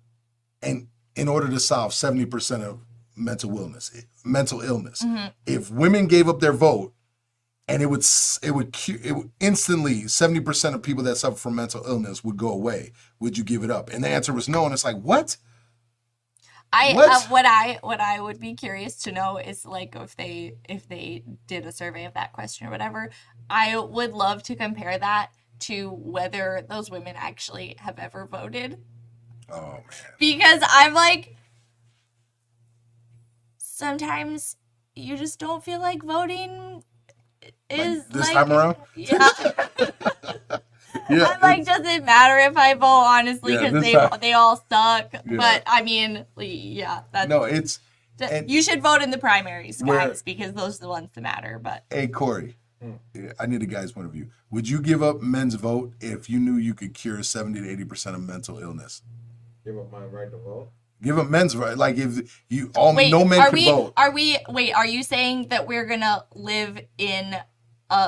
S2: to solve 70% of mental illness? If women gave up their vote, and it would instantly 70% of people that suffer from mental illness would go away, would you give it up? And the answer was no. And it's like, what?
S3: What I would be curious to know is, like, if they did a survey of that question or whatever, I would love to compare that to whether those women actually have ever voted.
S2: Oh man.
S3: Because I'm like, sometimes you just don't feel like voting is
S2: Like this time around?
S3: Yeah.
S2: Yeah,
S3: I'm like, does it matter if I vote, honestly,
S2: Yeah,
S3: because
S2: this time-
S3: they all suck.
S2: Yeah.
S3: But I mean, yeah, that's
S2: no, it's and-
S3: you should vote in the primaries,
S2: Where-
S3: guys, because those are the ones that matter. But
S2: hey Corey, I need a guy's point of view. Would you give up men's vote if you knew you could cure 70 to 80% of mental illness?
S1: Give up my right to vote.
S2: Give up men's right, like if you
S3: wait,
S2: no men
S3: are
S2: could
S3: we
S2: vote.
S3: are you saying that we're gonna live in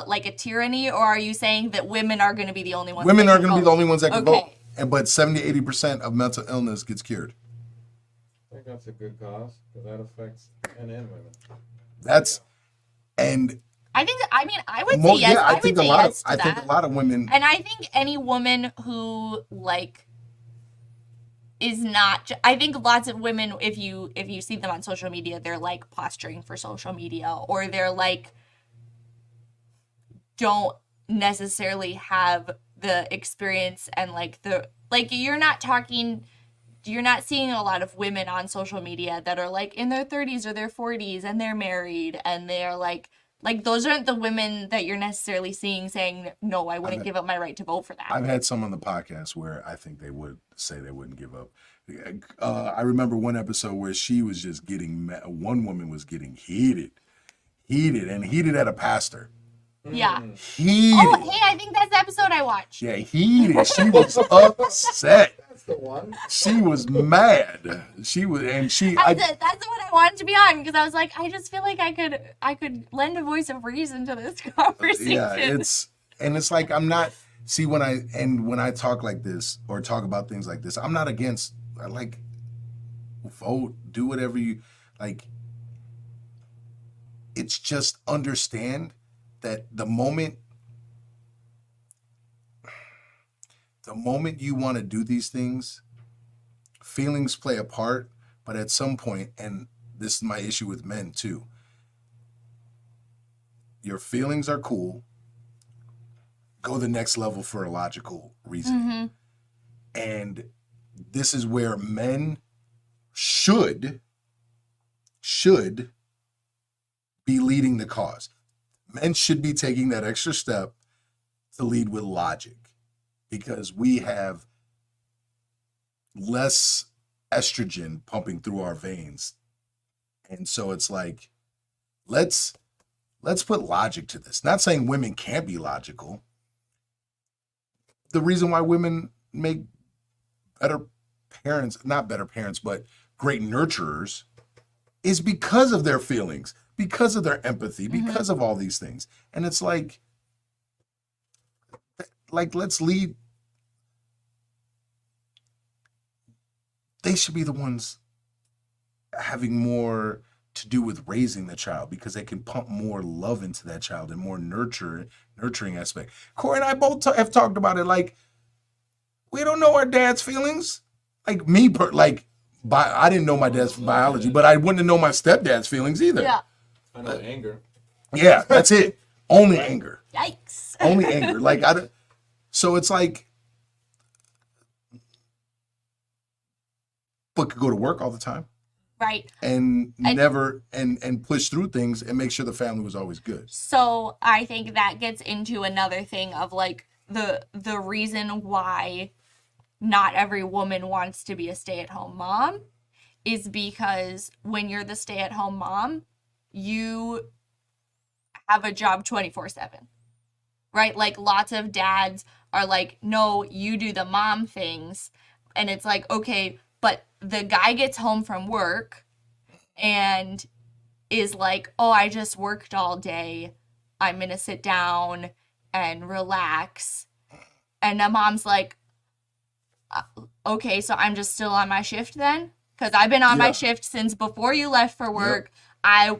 S3: like a tyranny, or are you saying that women are gonna be the only ones?
S2: Women
S3: that
S2: are
S3: can
S2: going to be
S3: vote?
S2: the only ones that can vote.
S3: Okay.
S2: And but 70 to 80% of mental illness gets cured.
S1: I think that's a good cause because that affects men and women.
S2: That's and
S3: I mean, I would say yes.
S2: yeah,
S3: I would say yes to
S2: I
S3: that.
S2: think a lot of women
S3: And I think any woman who like is not I think lots of women, if you see them on social media, they're like posturing for social media, or they're like don't necessarily have the experience and like the like you're not seeing a lot of women on social media that are like in their 30s or their 40s and they're married and they're like those aren't the women that you're necessarily seeing saying, no, I wouldn't give up my right to vote for that.
S2: I've had some on the podcast where I think they would say they wouldn't give up. I remember one episode where she was just getting one woman was getting heated at a pastor.
S3: Yeah.
S2: Heated.
S3: Oh, hey, I think that's the episode I watched.
S2: Yeah, heated. She was upset.
S1: That's the one.
S2: She was mad. She was, and she.
S3: That's the one I wanted to be on because I was like, I just feel like I could lend a voice of reason to this conversation.
S2: Yeah, it's like I'm not. See, when I talk like this or talk about things like this, I'm not against. I like vote, do whatever you like. It's just understand that the moment you want to do these things, feelings play a part, but at some point, and this is my issue with men too, your feelings are cool, go the next level for a logical reason. And this is where men should be leading the cause. Men should be taking that extra step to lead with logic because we have less estrogen pumping through our veins. And so it's like, let's put logic to this. Not saying women can't be logical. The reason why women make better parents, not better parents, but great nurturers is because of their feelings, because of their empathy, because of all these things. And it's like let's lead. They should be the ones having more to do with raising the child because they can pump more love into that child and more nurturing aspect. Corey and I both have talked about it. Like, we don't know our dad's feelings. Like me, I didn't know my dad's biology, but I wouldn't know my stepdad's feelings either.
S3: Yeah.
S1: I know anger.
S2: Yeah, that's it. Only anger.
S3: Yikes.
S2: Only anger. Like I don't. So it's like, but could go to work all the time.
S3: Right.
S2: And never and push through things and make sure the family was always good.
S3: So I think that gets into another thing of like the reason why not every woman wants to be a stay-at-home mom is because when you're the stay-at-home mom, you have a job 24/7. Right? Like lots of dads are like, no, you do the mom things. And it's like, okay, but the guy gets home from work and is like, oh, I just worked all day. I'm going to sit down and relax. And the mom's like, okay, so I'm just still on my shift then? Because I've been on my shift since before you left for work.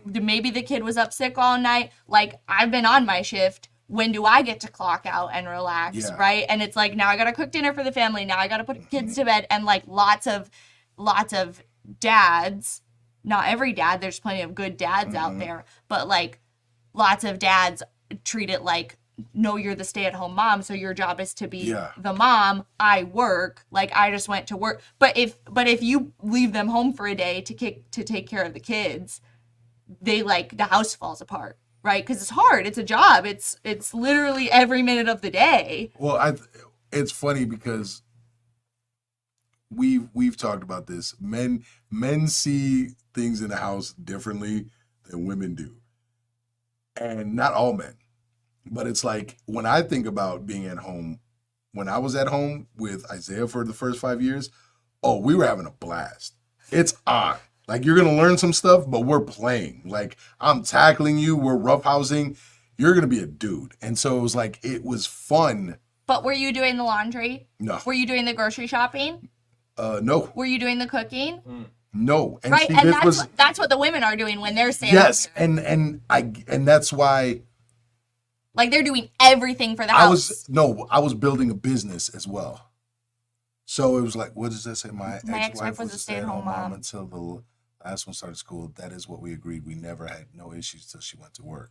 S3: Maybe the kid was up sick all night. Like, I've been on my shift. When do I get to clock out and relax, right? And it's like, now I got to cook dinner for the family. Now I got to put kids to bed. And like lots of dads, not every dad, there's plenty of good dads out there, but like lots of dads treat it like, no, you're the stay-at-home mom, so your job is to be the mom. I work, like I just went to work. But if you leave them home for a day to take care of the kids, they like the house falls apart, right? Because it's hard. It's a job. It's literally every minute of the day.
S2: Well, it's funny because we've talked about this. Men see things in the house differently than women do, and not all men. But it's like when I think about being at home, when I was at home with Isaiah for the first 5 years, oh, we were having a blast. It's on. Like, you're going to learn some stuff, but we're playing. Like, I'm tackling you. We're roughhousing. You're going to be a dude. And so it was like, it was fun.
S3: But were you doing the laundry?
S2: No.
S3: Were you doing the grocery shopping?
S2: No.
S3: Were you doing the cooking?
S2: No. And
S3: right,
S2: see,
S3: and that's what the women are doing when they're staying.
S2: Yes, and that's why.
S3: Like, they're doing everything for the house.
S2: I was building a business as well. So it was like, what does that say? My ex-wife was a stay-at-home mom until the last one started school. That is what we agreed. We never had no issues till she went to work.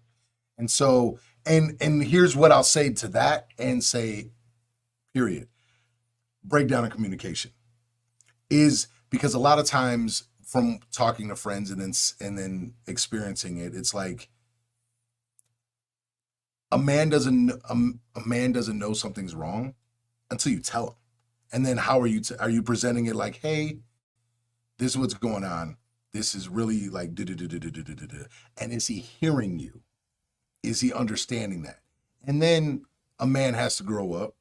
S2: And so, and here's what I'll say to that and say, period. Breakdown of communication is because a lot of times from talking to friends and then experiencing it, it's like a man doesn't know something's wrong until you tell him. And then how are you presenting it like, hey, this is what's going on. This is really like, and is he hearing you? Is he understanding that? And then a man has to grow up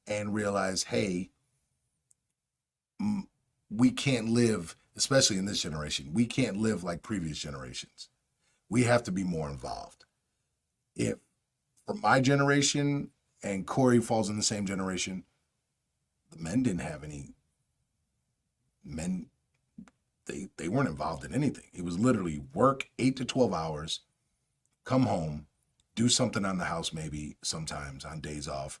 S2: and realize, hey, we can't live, especially in this generation, we can't live like previous generations. We have to be more involved. If for my generation, and Corey falls in the same generation, the men didn't have any men. They weren't involved in anything. It was literally work 8 to 12 hours, come home, do something on the house, maybe sometimes on days off,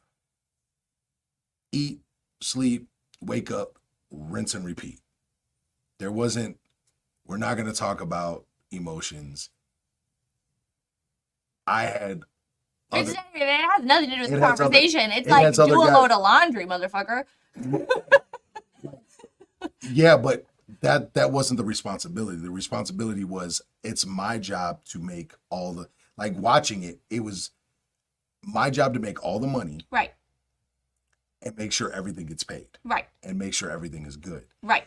S2: eat, sleep, wake up, rinse and repeat. We're not going to talk about emotions.
S3: It has nothing to do with the conversation. It's like, do a load of laundry, motherfucker.
S2: Yeah, but that wasn't the responsibility. The responsibility was, it's my job to make all the, like watching it, it was my job to make all the money.
S3: Right.
S2: And make sure everything gets paid.
S3: Right.
S2: And make sure everything is good.
S3: Right.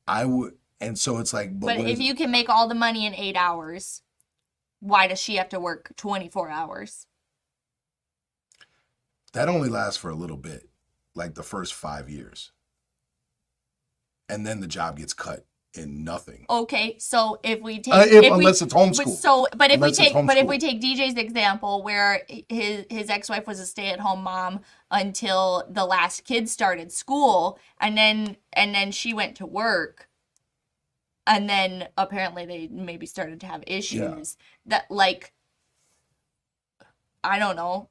S2: And so it's like,
S3: but if you can make all the money in 8 hours, why does she have to work 24 hours?
S2: That only lasts for a little bit, like the first 5 years. And then the job gets cut in nothing.
S3: Okay, so if we take
S2: unless it's homeschool.
S3: If we take DJ's example, where his ex-wife was a stay-at-home mom until the last kid started school, and then she went to work, and then apparently they maybe started to have issues that, like, I don't know.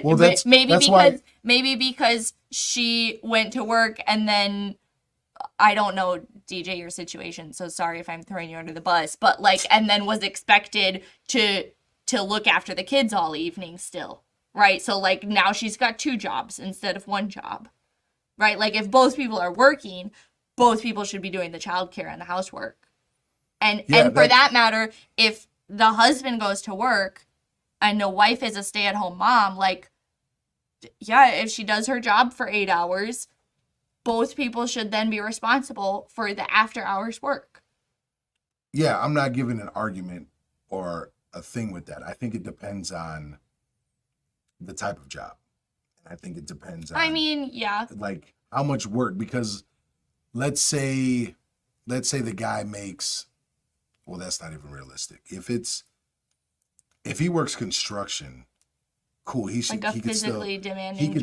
S2: Well,
S3: maybe because she went to work, and then I don't know, DJ, your situation, so sorry if I'm throwing you under the bus, but like, and then was expected to look after the kids all evening still, right? So like, now she's got 2 jobs instead of 1 job, right? Like, if both people are working, both people should be doing the childcare and the housework. And for that matter, if the husband goes to work and the wife is a stay-at-home mom, like, yeah, if she does her job for 8 hours, both people should then be responsible for the after-hours work.
S2: Yeah, I'm not giving an argument or a thing with that. I think it depends on the type of job. I think it depends on, like, how much work, because let's say the guy makes, well, that's not even realistic. If he works construction, cool. He could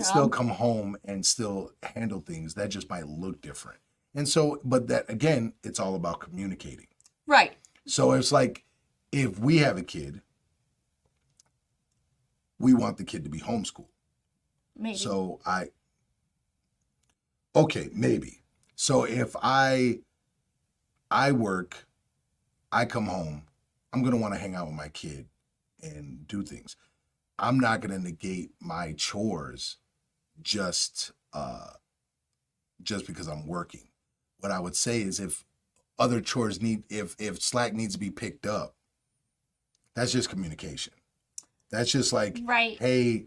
S2: still come home and still handle things. That just might look different. And so, but that, again, it's all about communicating.
S3: Right.
S2: So it's like, if we have a kid, we want the kid to be homeschooled.
S3: Maybe.
S2: So maybe. So if I work, I come home, I'm going to want to hang out with my kid and do things. I'm not going to negate my chores just because I'm working. What I would say is, if other chores if slack needs to be picked up, That's just communication. That's just like,
S3: Right.
S2: hey,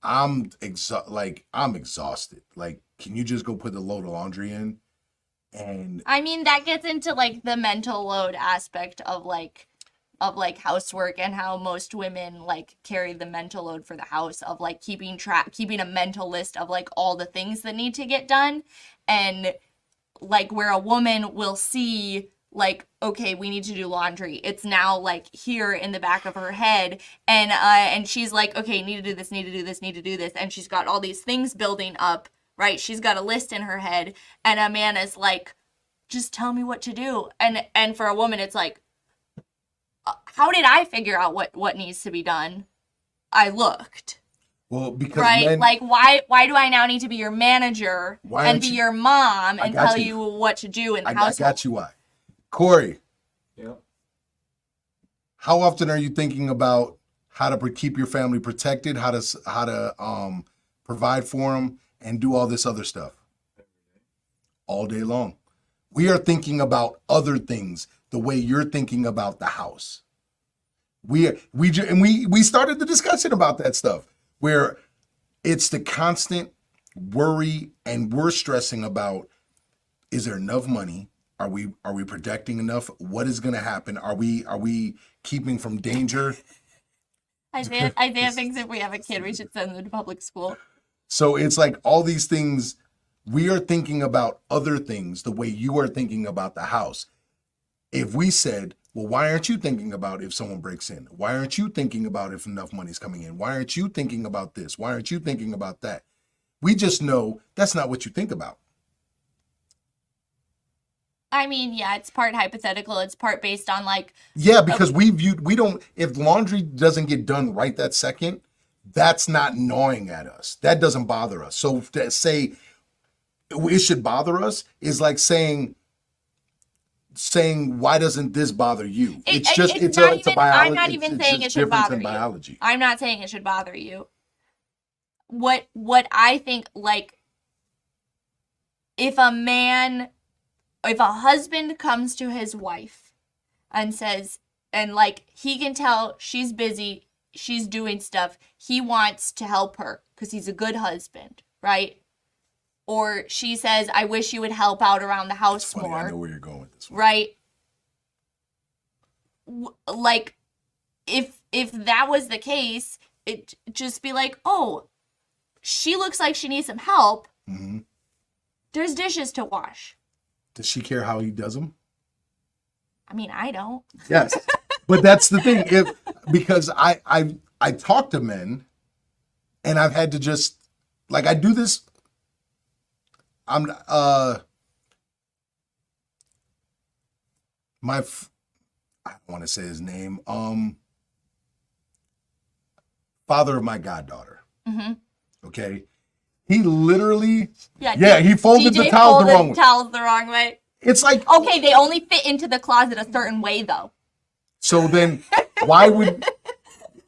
S2: I'm exhausted. Like, can you just go put the load of laundry in? And
S3: I mean, that gets into like the mental load aspect of like housework, and how most women like carry the mental load for the house of like keeping a mental list of like all the things that need to get done. And like where a woman will see like, okay, we need to do laundry, it's now like here in the back of her head, and she's like, okay, need to do this, need to do this, need to do this, and she's got all these things building up, right? She's got a list in her head, and a man is like, just tell me what to do. And for a woman, it's like, how did I figure out what needs to be done? I looked.
S2: well, because
S3: Right?
S2: men,
S3: Like, why do I now need to be your manager
S2: Why
S3: and
S2: aren't
S3: be
S2: you-
S3: your mom
S2: I
S3: and
S2: got
S3: tell
S2: you.
S3: you what to do in the
S2: I
S3: household?
S2: got you why. Corey,
S1: Yep.
S2: how often are you thinking about how to keep your family protected, how to provide for them, and do all this other stuff? All day long. We are thinking about other things the way you're thinking about the house. We started the discussion about that stuff where it's the constant worry, and we're stressing about, is there enough money? Are we protecting enough? What is going to happen? Are we keeping from danger?
S3: Isaiah thinks if we have a kid, we should send them to public school.
S2: So it's like all these things, we are thinking about other things the way you are thinking about the house. If we said, well, why aren't you thinking about if someone breaks in? Why aren't you thinking about if enough money's coming in? Why aren't you thinking about this? Why aren't you thinking about that? We just know that's not what you think about.
S3: I mean, yeah, it's part hypothetical. It's part based on like,
S2: Yeah, because if laundry doesn't get done right that second, that's not gnawing at us. That doesn't bother us. So to say it should bother us is like saying, why doesn't this bother you? It's a biology.
S3: I'm not even saying it
S2: it's
S3: should
S2: difference
S3: bother
S2: in
S3: you.
S2: biology.
S3: I'm not saying it should bother you. What I think, like, if a husband comes to his wife and says, and like he can tell she's busy, she's doing stuff, he wants to help her because he's a good husband, right? Or she says, I wish you would help out around the house
S2: It's funny,
S3: more.
S2: I know where you're going with this one.
S3: Right? Like, if that was the case, it just be like, oh, she looks like she needs some help.
S2: Mm-hmm.
S3: There's dishes to wash.
S2: Does she care how he does them?
S3: I mean, I don't.
S2: Yes, but that's the thing. Because I talk to men, and I've had to just like I do this. I don't want to say his name. Father of my goddaughter.
S3: Mm-hmm.
S2: Okay, he literally
S3: Yeah,
S2: he folded
S3: DJ
S2: the towels the
S3: folded
S2: wrong way.
S3: towels the wrong way.
S2: It's like
S3: Okay, they only fit into the closet a certain way, though.
S2: so. Then why would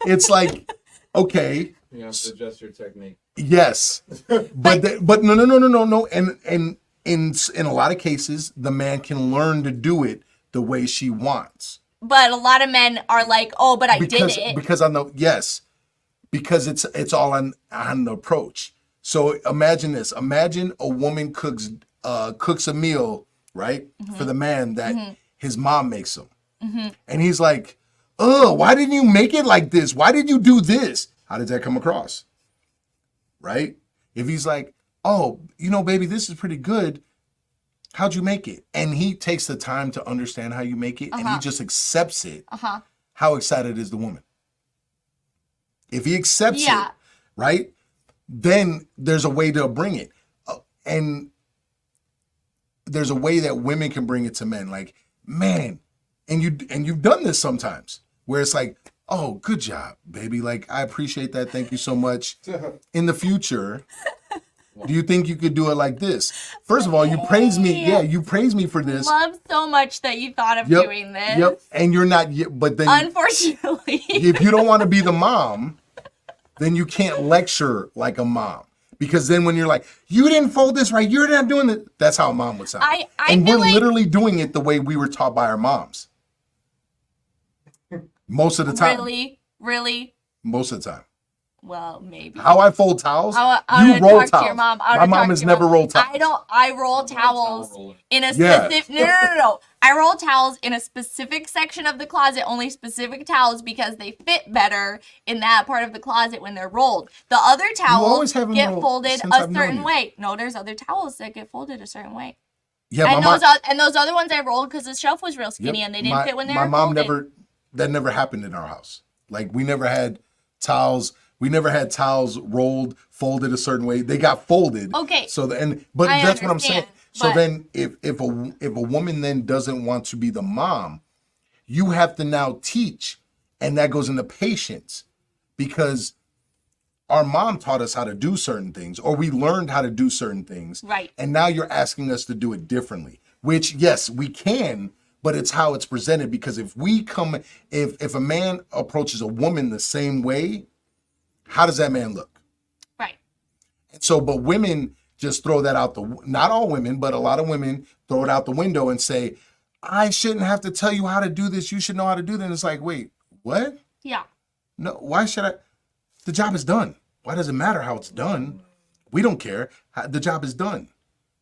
S2: it's like okay?
S1: You have to adjust your technique.
S2: Yes, but no, and in a lot of cases, the man can learn to do it the way she wants.
S3: But a lot of men are like, oh, but I did it.
S2: Because because it's all on the approach. So imagine this: imagine a woman cooks a meal, right, for the man that his mom makes him, and he's like, "Oh, why didn't you make it like this? Why did you do this?" How does that come across? Right? If he's like, oh, baby, this is pretty good. How'd you make it? And he takes the time to understand how you make it, and he just accepts it. How excited is the woman? If he accepts it, right, then there's a way to bring it. And there's a way that women can bring it to men. Like, man, and you've done this sometimes, where it's like, oh, good job, baby. Like, I appreciate that. Thank you so much. In the future, do you think you could do it like this? First of all, you praise me. Yeah, you praise me for this.
S3: Love so much that you thought of doing this.
S2: Yep. And you're not, but then
S3: Unfortunately.
S2: if you don't want to be the mom, then you can't lecture like a mom. Because then when you're like, you didn't fold this right, you're not doing it. That's how a mom would sound.
S3: I
S2: and
S3: feel
S2: we're
S3: like
S2: literally doing it the way we were taught by our moms. Most of the time.
S3: Really?
S2: Most of the time.
S3: Well, maybe.
S2: How I fold towels?
S3: I
S2: You roll
S3: talk to your
S2: towels.
S3: mom.
S2: My mom has never rolled towels.
S3: I roll towels in a
S2: Yeah.
S3: specific. No. I roll towels in a specific section of the closet. Only specific towels because they fit better in that part of the closet when they're rolled. The other towels get folded a certain way. No, there's other towels that get folded a certain way.
S2: Yeah,
S3: and those other ones I rolled because the shelf was real skinny and they didn't fit when they were folded.
S2: My mom that never happened in our house. Like we never had towels. We never had towels rolled, folded a certain way. They got folded.
S3: Okay.
S2: So that's what I'm saying. So then if a woman then doesn't want to be the mom, you have to now teach, and that goes into patience, because our mom taught us how to do certain things, or we learned how to do certain things.
S3: Right.
S2: And now you're asking us to do it differently, which yes, we can, but it's how it's presented. Because if a man approaches a woman the same way, how does that man look?
S3: Right.
S2: So, but women just throw that out not all women, but a lot of women throw it out the window and say, I shouldn't have to tell you how to do this. You should know how to do that. And it's like, wait, what?
S3: Yeah.
S2: No, why should I? The job is done. Why does it matter how it's done? We don't care. The job is done.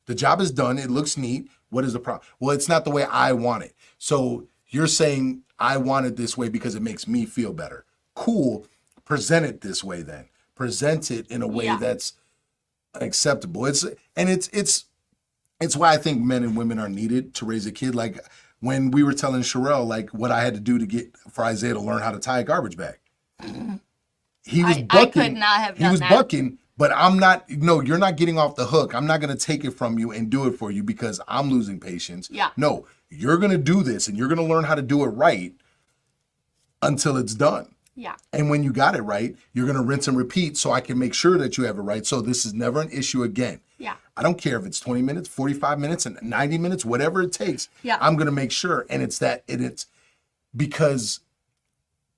S2: The job is done. It looks neat. What is the problem? Well, it's not the way I want it. So you're saying I want it this way because it makes me feel better. Cool. Present it this way then. Present it in a way that's acceptable. It's why I think men and women are needed to raise a kid. Like when we were telling Sherelle like what I had to do for Isaiah to learn how to tie a garbage bag. He was bucking. I
S3: could not have done that.
S2: He was bucking, but I'm not, no, you're not getting off the hook. I'm not going to take it from you and do it for you because I'm losing patience.
S3: Yeah.
S2: No, you're going to do this and you're going to learn how to do it right until it's done.
S3: Yeah.
S2: And when you got it right, you're going to rinse and repeat so I can make sure that you have it right. So this is never an issue again.
S3: Yeah.
S2: I don't care if it's 20 minutes, 45 minutes, and 90 minutes, whatever it takes.
S3: Yeah.
S2: I'm going to make sure. And it's because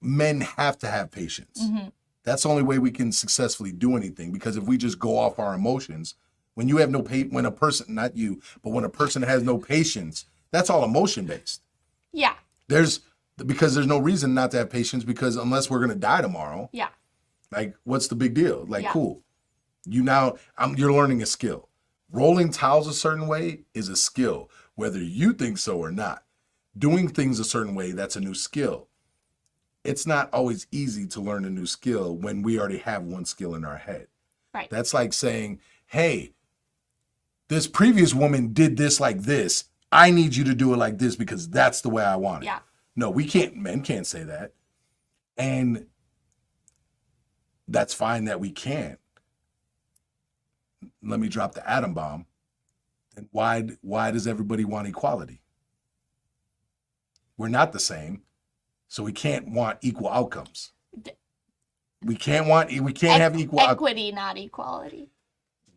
S2: men have to have patience.
S3: Mm-hmm.
S2: That's the only way we can successfully do anything. Because if we just go off our emotions, when you have no when a person, not you, but when a person has no patience, that's all emotion based.
S3: Yeah.
S2: Because there's no reason not to have patience, because unless we're going to die tomorrow.
S3: Yeah.
S2: Like, what's the big deal? Like, cool. You're learning a skill. Rolling towels a certain way is a skill, whether you think so or not. Doing things a certain way, that's a new skill. It's not always easy to learn a new skill when we already have one skill in our head.
S3: Right.
S2: That's like saying, hey, this previous woman did this like this. I need you to do it like this because that's the way I want it.
S3: Yeah.
S2: No, men can't say that. And that's fine that we can't. Let me drop the atom bomb. And why does everybody want equality? We're not the same, so we can't want equal outcomes. We can't have equal
S3: equity, not equality.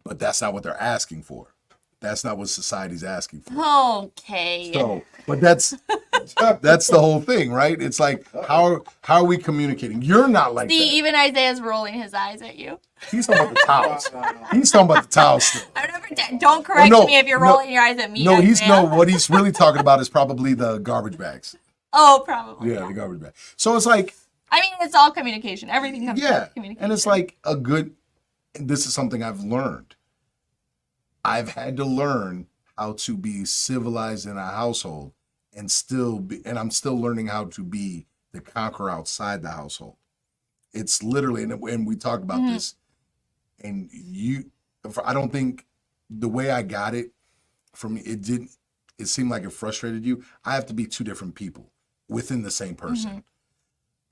S2: But that's not what they're asking for. That's not what society's asking for.
S3: Okay.
S2: So, but that's the whole thing, right? It's like how are we communicating? You're not like that.
S3: Even Isaiah's rolling his eyes at you.
S2: He's talking about the towels. He's talking about the towels still.
S3: Don't correct me if you're rolling your eyes at me.
S2: No, what he's really talking about is probably the garbage bags.
S3: Oh, probably.
S2: Yeah, the garbage bag. So it's like,
S3: I mean, it's all communication. Everything comes from communication.
S2: And it's like this is something I've learned. I've had to learn how to be civilized in a household and I'm still learning how to be the conqueror outside the household. It's literally, and we talked about this, and I don't think the way I got it from it seemed like it frustrated you. I have to be two different people within the same person. Mm-hmm.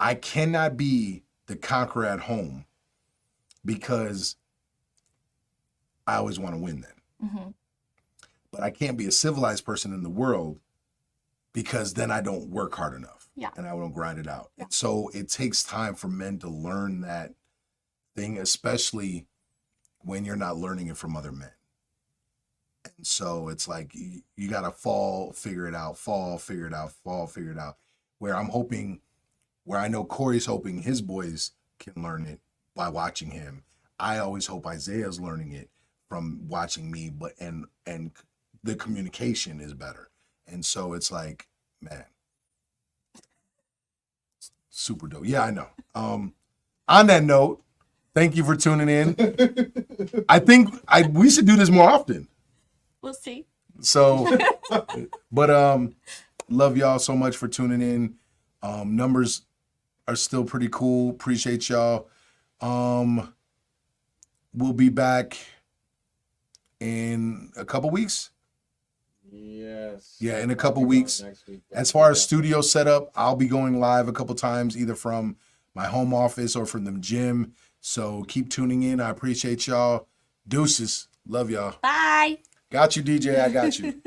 S2: I cannot be the conqueror at home because I always want to win then. Mm-hmm. But I can't be a civilized person in the world because then I don't work hard enough.
S3: Yeah.
S2: And I don't grind it out. Yeah. And so it takes time for men to learn that thing, especially when you're not learning it from other men. And so it's like you got to fall, figure it out, where I know Corey's hoping his boys can learn it by watching him. I always hope Isaiah's learning it from watching me, but and the communication is better. And so it's like, man. Super dope. Yeah, I know. On that note, thank you for tuning in. I think we should do this more often.
S3: We'll see.
S2: So, but love y'all so much for tuning in. Numbers are still pretty cool. Appreciate y'all. We'll be back in a couple weeks.
S1: Yes.
S2: Yeah, in a
S1: I'll
S2: couple
S1: be gone
S2: weeks.
S1: next week,
S2: As far as
S1: yeah.
S2: studio setup, I'll be going live a couple times, either from my home office or from the gym. So keep tuning in. I appreciate y'all. Deuces. Love y'all.
S3: Bye.
S2: Got you, DJ. I got you.